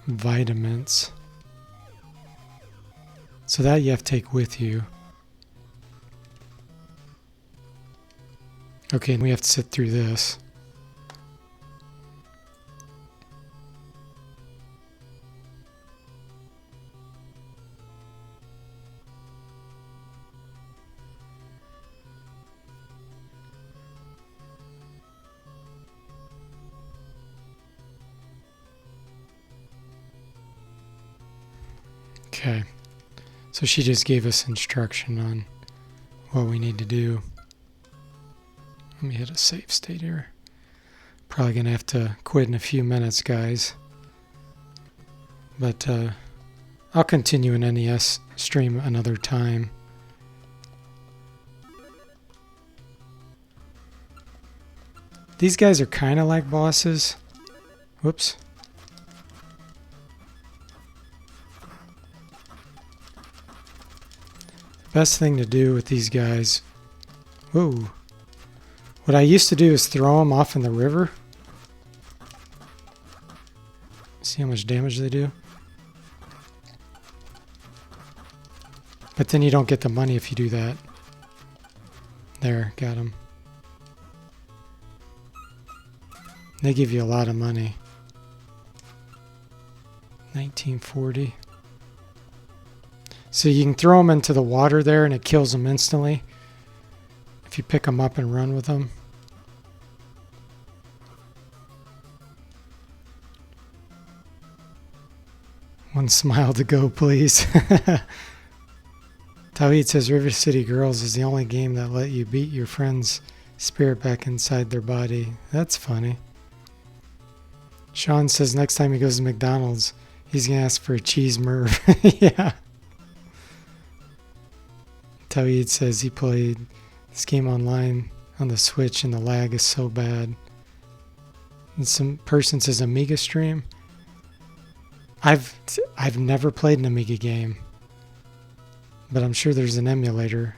Vitamins. So that you have to take with you. Okay, and we have to sit through this. Okay. So she just gave us instruction on what we need to do. Let me hit a save state here. Probably going to have to quit in a few minutes, guys. But I'll continue an NES stream another time. These guys are kind of like bosses. Whoops. Best thing to do with these guys, whoa, what I used to do is throw them off in the river. See how much damage they do? But then you don't get the money if you do that. There, got them. They give you a lot of money. 1940. So you can throw them into the water there and it kills them instantly if you pick them up and run with them. One smile to go, please. Tawhid says River City Girls is the only game that let you beat your friend's spirit back inside their body. That's funny. Sean says next time he goes to McDonald's, he's going to ask for a cheese merv. Yeah. Tawhid says he played this game online on the Switch and the lag is so bad. And some person says Amiga stream. I've never played an Amiga game, but I'm sure there's an emulator,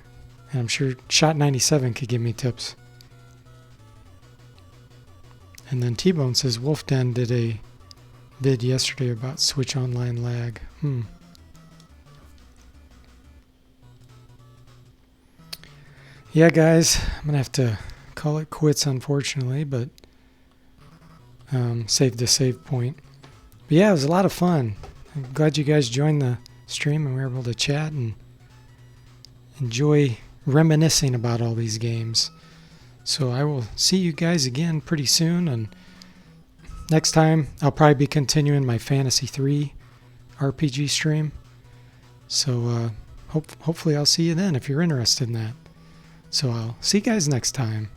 and I'm sure Shot 97 could give me tips. And then T-Bone says Wolf Den did a vid yesterday about Switch Online lag. Yeah, guys, I'm going to have to call it quits, unfortunately, but save the save point. But yeah, it was a lot of fun. I'm glad you guys joined the stream and we were able to chat and enjoy reminiscing about all these games. So I will see you guys again pretty soon, and next time I'll probably be continuing my Fantasy 3 RPG stream. So hopefully I'll see you then if you're interested in that. So I'll see you guys next time.